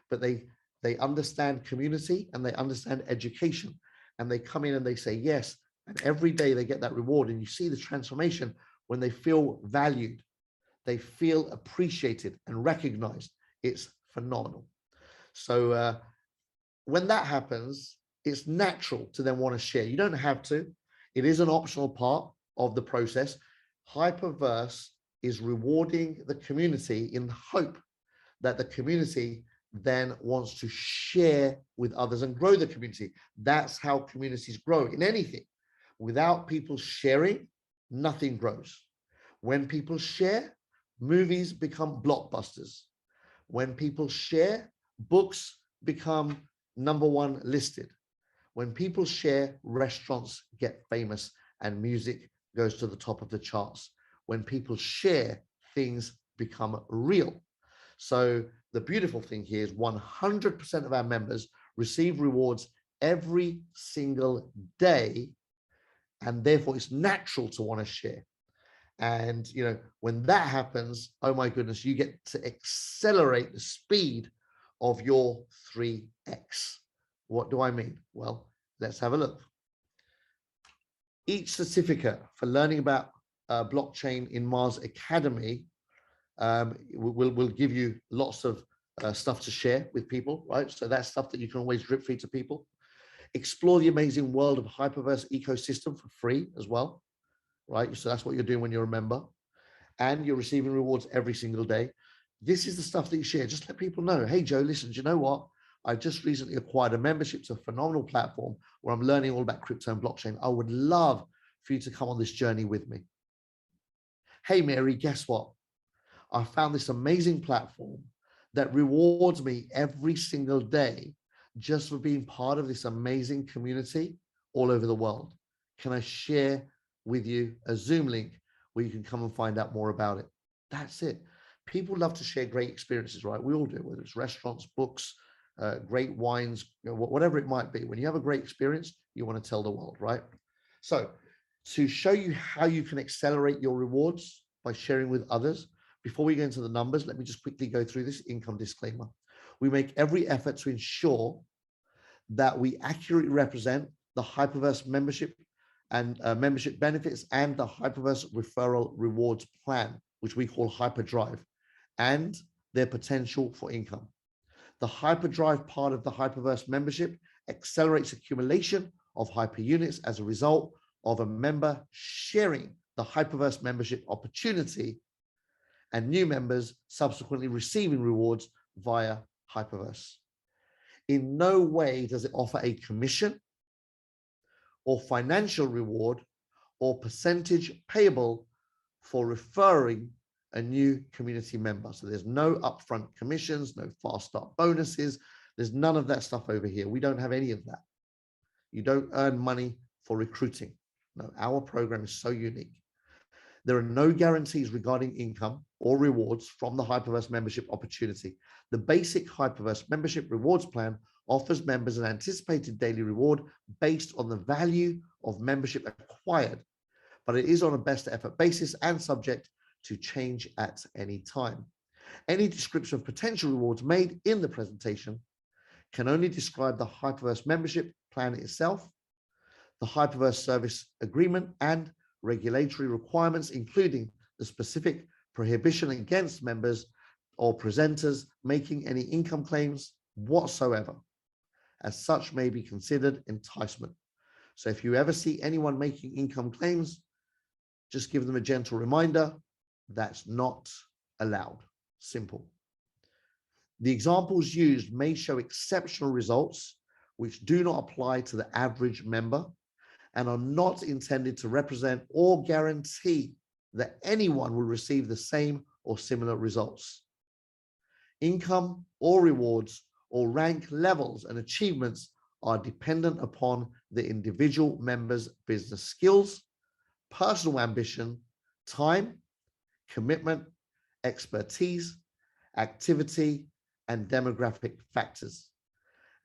but they understand community and they understand education, and they come in and they say yes, and every day they get that reward. And you see the transformation when they feel valued, they feel appreciated and recognized. It's phenomenal. So when that happens, it's natural to then want to share. You don't have to. It is an optional part of the process. Hyperverse is rewarding the community in the hope that the community then wants to share with others and grow the community. That's how communities grow in anything. Without people sharing, nothing grows. When people share, movies become blockbusters. When people share, books become #1 listed. When people share, restaurants get famous and music goes to the top of the charts. When people share, things become real. So the beautiful thing here is 100% of our members receive rewards every single day, and therefore it's natural to want to share. And when that happens, oh my goodness, you get to accelerate the speed of your 3x. What do I mean? Well, let's have a look. Each certificate for learning about blockchain in Mars Academy will give you lots of stuff to share with people, right? So that's stuff that you can always drip feed to people. Explore the amazing world of Hyperverse ecosystem for free as well, right? So that's what you're doing when you're a member, and you're receiving rewards every single day. This is the stuff that you share. Just let people know, hey, Joe, listen, do you know what? I just recently acquired a membership to a phenomenal platform where I'm learning all about crypto and blockchain. I would love for you to come on this journey with me. Hey, Mary, guess what? I found this amazing platform that rewards me every single day just for being part of this amazing community all over the world. Can I share with you a Zoom link where you can come and find out more about it? That's it. People love to share great experiences, right? We all do, whether it's restaurants, books, great wines, whatever it might be. When you have a great experience, you want to tell the world, right? So to show you how you can accelerate your rewards by sharing with others, before we go into the numbers, let me just quickly go through this income disclaimer. We make every effort to ensure that we accurately represent the Hyperverse membership and membership benefits and the Hyperverse referral rewards plan, which we call Hyperdrive, and their potential for income. The Hyperdrive part of the Hyperverse membership accelerates accumulation of hyper units as a result of a member sharing the Hyperverse membership opportunity and new members subsequently receiving rewards via Hyperverse. In no way does it offer a commission or financial reward or percentage payable for referring a new community member. So there's no upfront commissions, no fast start bonuses. There's none of that stuff over here. We don't have any of that. You don't earn money for recruiting. No, our program is so unique. There are no guarantees regarding income or rewards from the Hyperverse membership opportunity. The basic Hyperverse membership rewards plan offers members an anticipated daily reward based on the value of membership acquired, but it is on a best effort basis and subject to change at any time. Any description of potential rewards made in the presentation can only describe the Hyperverse membership plan itself, the Hyperverse service agreement, and regulatory requirements, including the specific prohibition against members or presenters making any income claims whatsoever. As such, may be considered enticement. So if you ever see anyone making income claims, just give them a gentle reminder, that's not allowed. Simple. The examples used may show exceptional results which do not apply to the average member and are not intended to represent or guarantee that anyone will receive the same or similar results. Income or rewards or rank levels and achievements are dependent upon the individual member's business skills, personal ambition, time, commitment, expertise, activity, and demographic factors.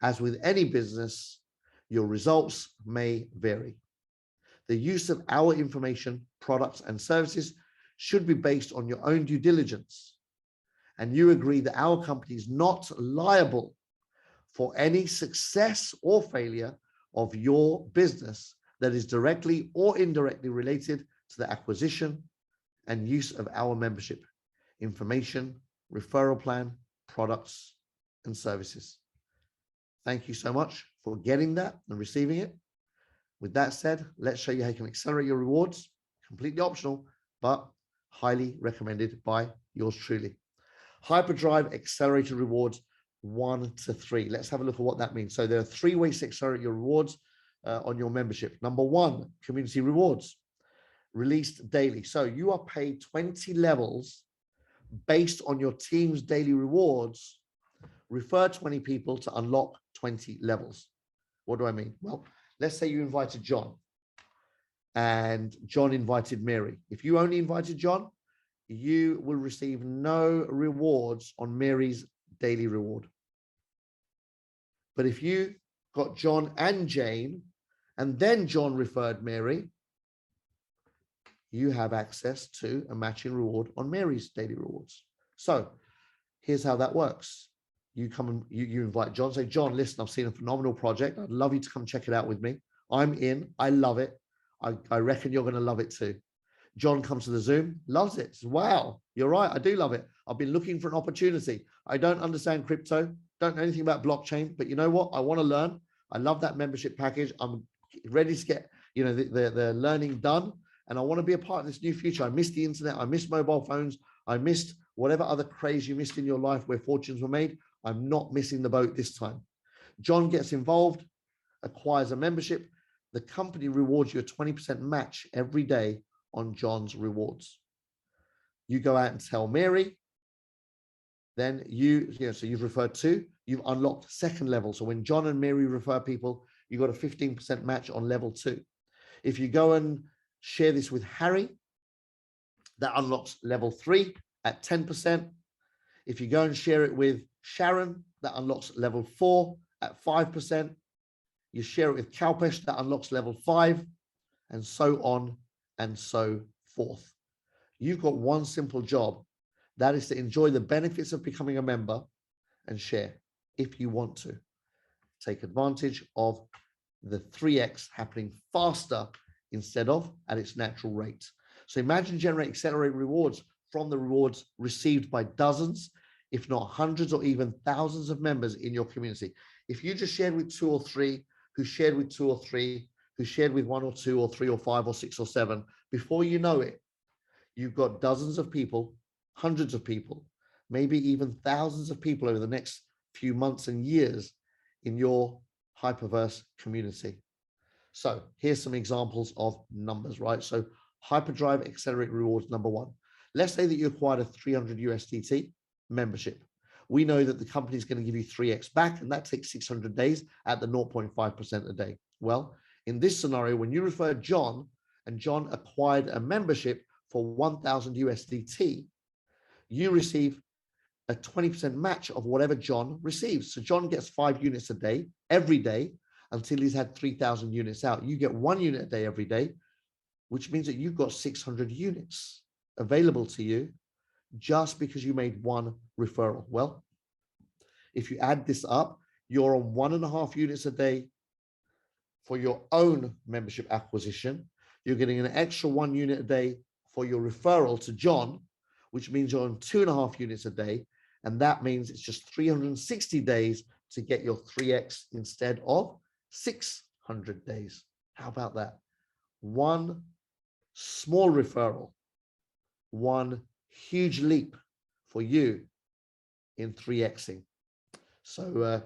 As with any business, your results may vary. The use of our information, products, and services should be based on your own due diligence, and you agree that our company is not liable for any success or failure of your business that is directly or indirectly related to the acquisition and use of our membership, information, referral plan, products, and services. Thank you so much for getting that and receiving it. With that said, let's show you how you can accelerate your rewards. Completely optional, but highly recommended by yours truly. Hyperdrive accelerated rewards 1 to 3. Let's have a look at what that means. So there are 3 ways to accelerate your rewards on your membership. Number 1, community rewards, released daily. So you are paid 20 levels based on your team's daily rewards. Refer 20 people to unlock 20 levels. What do I mean? Well, let's say you invited John and John invited Mary. If you only invited John, you will receive no rewards on Mary's daily reward. But if you got John and Jane, and then John referred Mary, you have access to a matching reward on Mary's daily rewards. So here's how that works. You come and you invite John, say, John, listen, I've seen a phenomenal project. I'd love you to come check it out with me. I'm in, I love it. I reckon you're going to love it too. John comes to the Zoom, loves it. Says, wow, you're right. I do love it. I've been looking for an opportunity. I don't understand crypto, don't know anything about blockchain, but you know what? I want to learn. I love that membership package. I'm ready to get, the learning done. And I want to be a part of this new future. I missed the internet. I missed mobile phones. I missed whatever other craze you missed in your life where fortunes were made. I'm not missing the boat this time. John gets involved, acquires a membership. The company rewards you a 20% match every day on John's rewards. You go out and tell Mary, then so you've referred 2, you've unlocked second level. So when John and Mary refer people, you got a 15% match on level 2. If you go and share this with Harry, that unlocks level 3 at 10%. If you go and share it with Sharon, that unlocks level 4 at 5%. You share it with Kalpesh, that unlocks level 5, and so on and so forth. You've got one simple job. That is to enjoy the benefits of becoming a member and share if you want to. Take advantage of the 3x happening faster instead of at its natural rate. So imagine generating accelerated rewards from the rewards received by dozens, if not hundreds or even thousands of members in your community. If you just shared with 2 or 3, who shared with 2 or 3, who shared with 1 or 2 or 3 or 5 or 6 or 7, before you know it, you've got dozens of people, hundreds of people, maybe even thousands of people over the next few months and years in your Hyperverse community. So here's some examples of numbers, right? So Hyperdrive Accelerate Rewards, number 1. Let's say that you acquired a 300 USDT membership. We know that the company is going to give you 3x back, and that takes 600 days at the 0.5% a day. Well, in this scenario, when you refer John and John acquired a membership for 1,000 USDT, you receive a 20% match of whatever John receives. So John gets 5 units a day, every day, until he's had 3,000 units out. You get 1 unit a day every day, which means that you've got 600 units available to you just because you made 1 referral. Well, if you add this up, you're on 1.5 units a day for your own membership acquisition. You're getting an extra 1 unit a day for your referral to John, which means you're on 2.5 units a day. And that means it's just 360 days to get your 3x instead of 600 days. How about that? 1 small referral, 1 huge leap for you in 3xing. So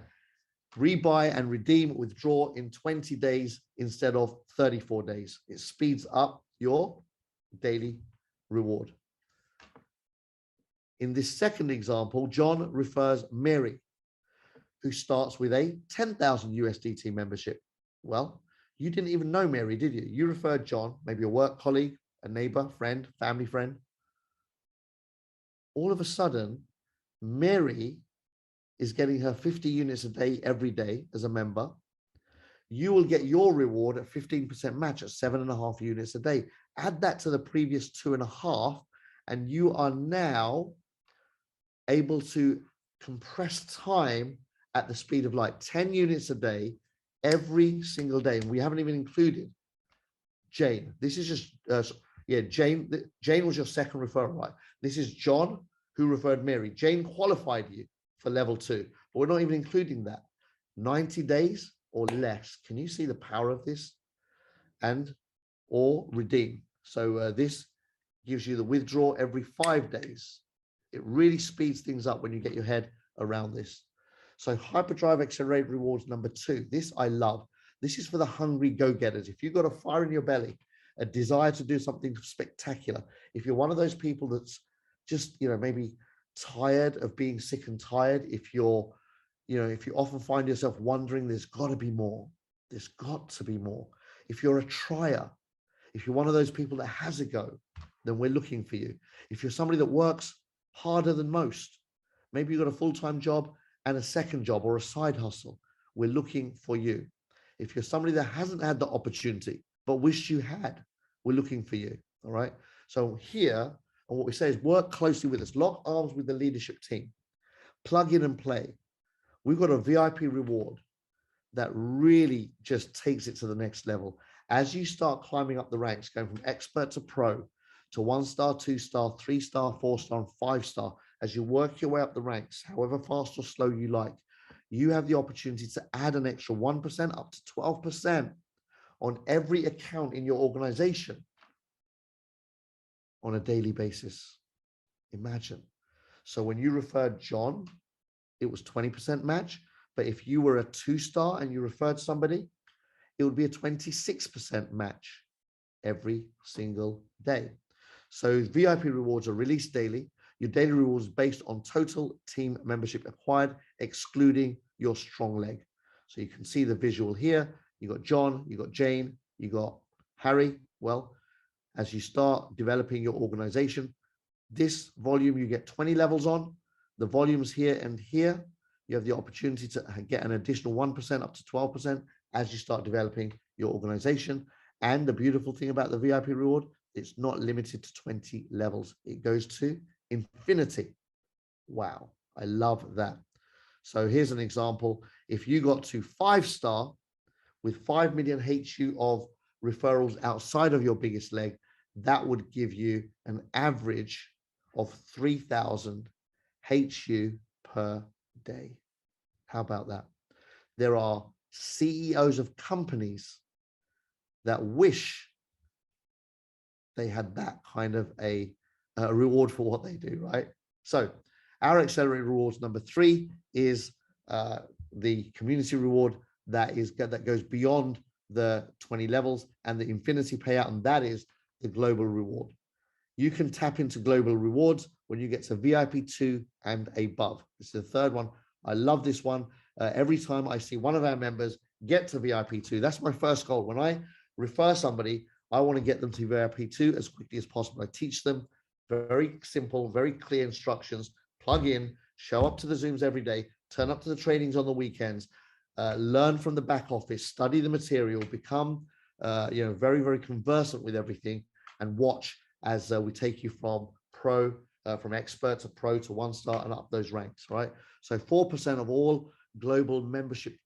rebuy and redeem, withdraw in 20 days instead of 34 days. It speeds up your daily reward. In this second example, John refers Mary, who starts with a 10,000 USDT membership. Well, you didn't even know Mary, did you? You referred John, maybe a work colleague, a neighbor, friend, family friend. All of a sudden, Mary is getting her 50 units a day every day as a member. You will get your reward at 15% match at 7.5 units a day. Add that to the previous 2.5, and you are now able to compress time at the speed of light, 10 units a day, every single day. And we haven't even included Jane. This is just, Jane was your second referral, right? This is John who referred Mary. Jane qualified you for level 2, but we're not even including that. 90 days or less. Can you see the power of this? And or redeem. So this gives you the withdraw every 5 days. It really speeds things up when you get your head around this. So hyperdrive accelerate rewards number 2. This I love. This is for the hungry go-getters. If you've got a fire in your belly, a desire to do something spectacular, if you're one of those people that's just, maybe tired of being sick and tired, if you often find yourself wondering, there's got to be more. There's got to be more. If you're a trier, if you're one of those people that has a go, then we're looking for you. If you're somebody that works harder than most, maybe you've got a full-time job and a second job or a side hustle, we're looking for you. If you're somebody that hasn't had the opportunity but wished you had, we're looking for you. All right. So here, and what we say is work closely with us, lock arms with the leadership team, plug in and play. We've got a VIP reward that really just takes it to the next level. As you start climbing up the ranks, going from expert to pro, to 1-star, 2-star, 3-star, 4-star, and 5-star, as you work your way up the ranks, however fast or slow you like, you have the opportunity to add an extra 1% up to 12% on every account in your organization on a daily basis. Imagine. So when you referred John, it was 20% match. But if you were a 2-star and you referred somebody, it would be a 26% match every single day. So VIP rewards are released daily. Your daily rewards based on total team membership acquired, excluding your strong leg. So you can see the visual here. You got John, you got Jane, you got Harry. Well, as you start developing your organization, this volume you get 20 levels on. The volumes here and here, you have the opportunity to get an additional 1% up to 12% as you start developing your organization. And the beautiful thing about the VIP reward, it's not limited to 20 levels. It goes to infinity. Wow, I love that. So here's an example. If you got to 5-star with 5 million HU of referrals outside of your biggest leg, that would give you an average of 3,000 HU per day. How about that? There are CEOs of companies that wish they had that kind of a reward for what they do, right? So our accelerated rewards number 3 is the community reward that goes beyond the 20 levels and the infinity payout, and that is the global reward. You can tap into global rewards when you get to VIP 2 and above. This is the third one. I love this one. Every time I see one of our members get to VIP 2, that's my first goal. When I refer somebody, I want to get them to VIP 2 as quickly as possible. I teach them very simple, very clear instructions. Plug in, show up to the Zooms every day, turn up to the trainings on the weekends, learn from the back office, study the material, become very, very conversant with everything, and watch as we take you from from expert to pro to 1-star and up those ranks, right? So 4% of all global membership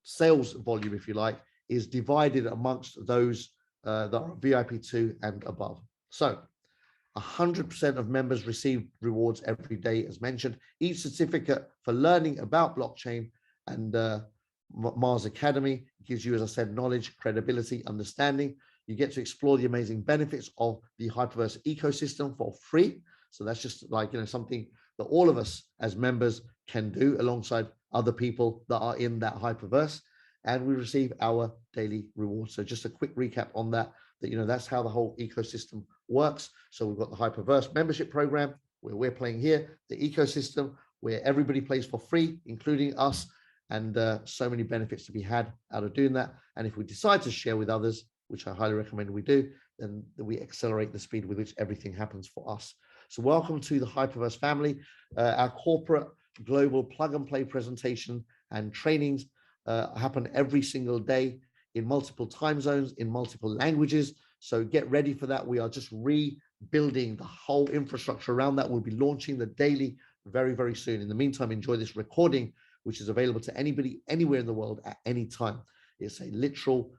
sales volume, if you like, is divided amongst those that are VIP 2 and above. So 100% of members receive rewards every day, as mentioned. Each certificate for learning about blockchain and Mars Academy gives you, as I said, knowledge, credibility, understanding. You get to explore the amazing benefits of the Hyperverse ecosystem for free. So that's just like, something that all of us as members can do alongside other people that are in that hyperverse, and we receive our daily rewards. So just a quick recap on that, that's how the whole ecosystem works. So we've got the hyperverse membership program where we're playing here, the ecosystem where everybody plays for free, including us, and so many benefits to be had out of doing that. And if we decide to share with others, which I highly recommend we do, then we accelerate the speed with which everything happens for us. So welcome to the Hyperverse family. Our corporate global plug and play presentation and trainings happen every single day in multiple time zones, in multiple languages. So get ready for that. We are just rebuilding the whole infrastructure around that. We'll be launching the daily very, very soon. In the meantime, enjoy this recording, which is available to anybody, anywhere in the world at any time. It's a literal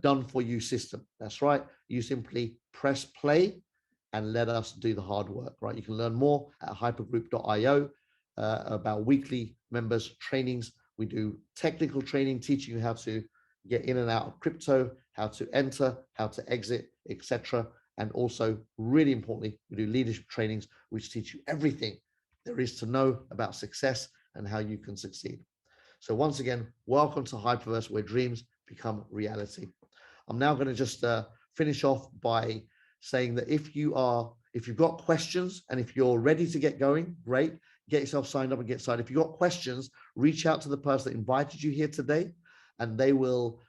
done for you system. That's right. You simply press play and let us do the hard work, right? You can learn more at hypergroup.io about weekly members trainings. We do technical training, teaching you how to get in and out of crypto, how to enter, how to exit, etc. And also, really importantly, we do leadership trainings, which teach you everything there is to know about success and how you can succeed. So once again, welcome to Hyperverse, where dreams become reality. I'm now going to just finish off by saying that if you've got questions and if you're ready to get going, great, get yourself signed up and get started. If you've got questions, reach out to the person that invited you here today, and they will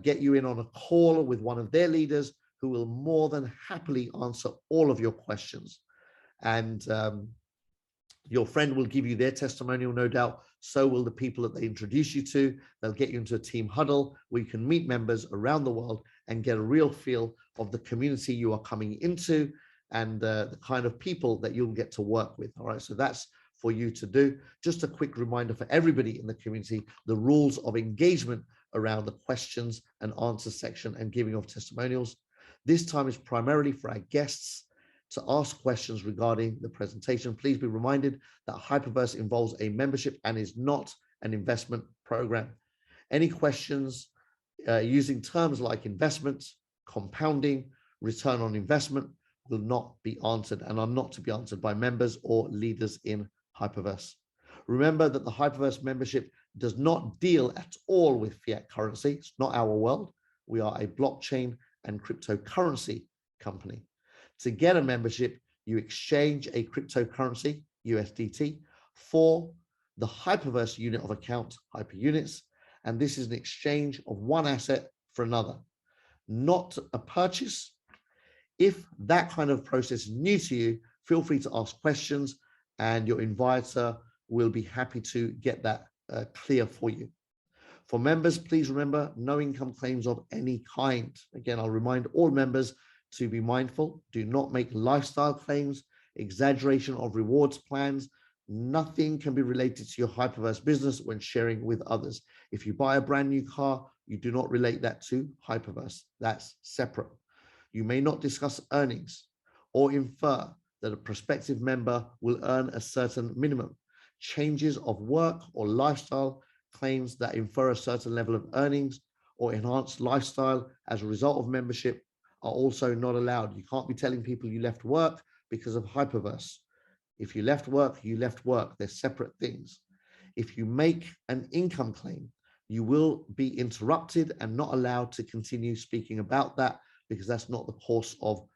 get you in on a call with one of their leaders who will more than happily answer all of your questions. And your friend will give you their testimonial, no doubt. So will the people that they introduce you to. They'll get you into a team huddle where you can meet members around the world and get a real feel of the community you are coming into and the kind of people that you'll get to work with. All right, so that's for you to do. Just a quick reminder for everybody in the community, the rules of engagement around the questions and answers section and giving of testimonials. This time is primarily for our guests to ask questions regarding the presentation. Please be reminded that Hyperverse involves a membership and is not an investment program. Any questions using terms like investment, compounding, return on investment will not be answered and are not to be answered by members or leaders in Hyperverse. Remember that the Hyperverse membership does not deal at all with fiat currency. It's not our world. We are a blockchain and cryptocurrency company. To get a membership, you exchange a cryptocurrency, USDT, for the Hyperverse unit of account, hyperunits, and this is an exchange of one asset for another, not a purchase. If that kind of process is new to you, feel free to ask questions and your inviter will be happy to get that clear for you. For members, please remember no income claims of any kind. Again, I'll remind all members to be mindful. Do not make lifestyle claims, exaggeration of rewards plans. Nothing can be related to your Hyperverse business when sharing with others. If you buy a brand new car, you do not relate that to Hyperverse. That's separate. You may not discuss earnings or infer that a prospective member will earn a certain minimum. Changes of work or lifestyle claims that infer a certain level of earnings or enhanced lifestyle as a result of membership are also not allowed. You can't be telling people you left work because of Hyperverse. If you left work, you left work. They're separate things. If you make an income claim, you will be interrupted and not allowed to continue speaking about that because that's not the course of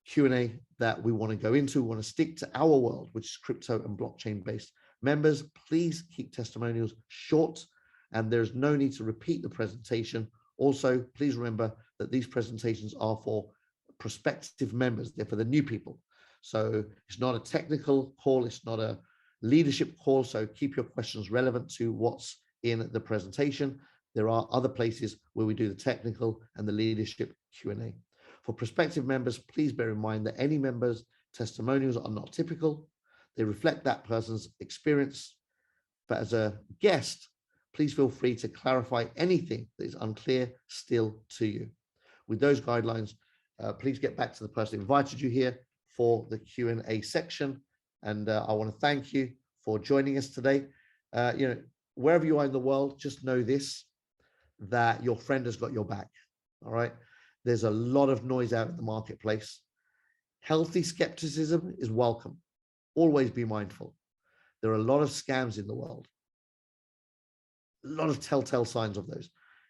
Q&A that we want to go into. We want to stick to our world, which is crypto and blockchain based. Members, please keep testimonials short and there's no need to repeat the presentation. Also, please remember that these presentations are for prospective members. They're for the new people. So it's not a technical call. It's not a leadership call. So keep your questions relevant to what's in the presentation. There are other places where we do the technical and the leadership Q&A. For prospective members, please bear in mind that any members' testimonials are not typical. They reflect that person's experience. But as a guest, please feel free to clarify anything that is unclear still to you. With those guidelines, please get back to the person who invited you here for the Q&A section. And I want to thank you for joining us today. Wherever you are in the world, just know this, that your friend has got your back. All right. There's a lot of noise out in the marketplace. Healthy skepticism is welcome. Always be mindful. There are a lot of scams in the world, a lot of telltale signs of those.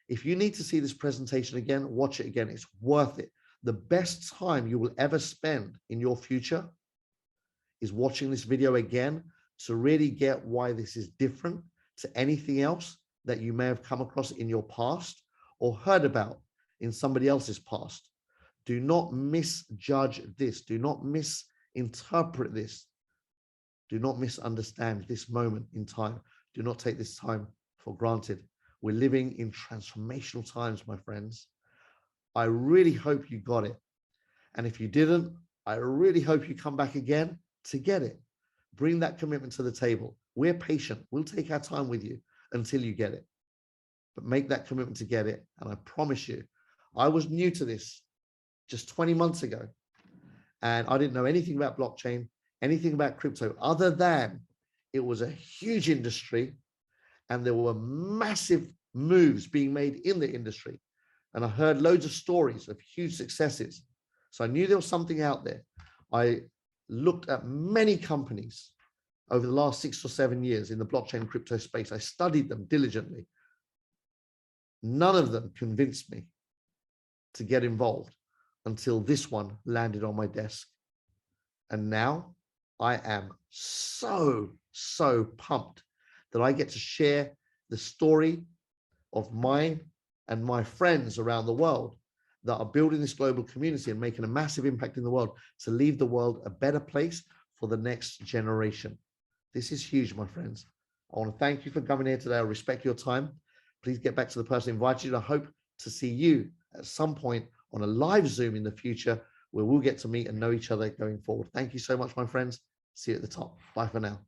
If you need to see this presentation again, watch it again. It's worth it. The best time you will ever spend in your future is watching this video again to really get why this is different to anything else that you may have come across in your past or heard about in somebody else's past. Do not misjudge this. Do not misinterpret this. Do not misunderstand this moment in time. Do not take this time for granted. We're living in transformational times, my friends. I really hope you got it. And if you didn't, I really hope you come back again to get it. Bring that commitment to the table. We're patient. We'll take our time with you until you get it. But make that commitment to get it. And I promise you, I was new to this just 20 months ago. And I didn't know anything about blockchain, anything about crypto, other than it was a huge industry and there were massive moves being made in the industry. And I heard loads of stories of huge successes. So I knew there was something out there. I looked at many companies over the last 6 or 7 years in the blockchain crypto space. I studied them diligently. None of them convinced me to get involved until this one landed on my desk. And now I am so pumped that I get to share the story of mine and my friends around the world that are building this global community and making a massive impact in the world to leave the world a better place for the next generation. This is huge, my friends. I want to thank you for coming here today. I respect your time. Please get back to the person who invited you. I hope to see you at some point on a live Zoom in the future where we'll get to meet and know each other going forward. Thank you so much, my friends. See you at the top. Bye for now.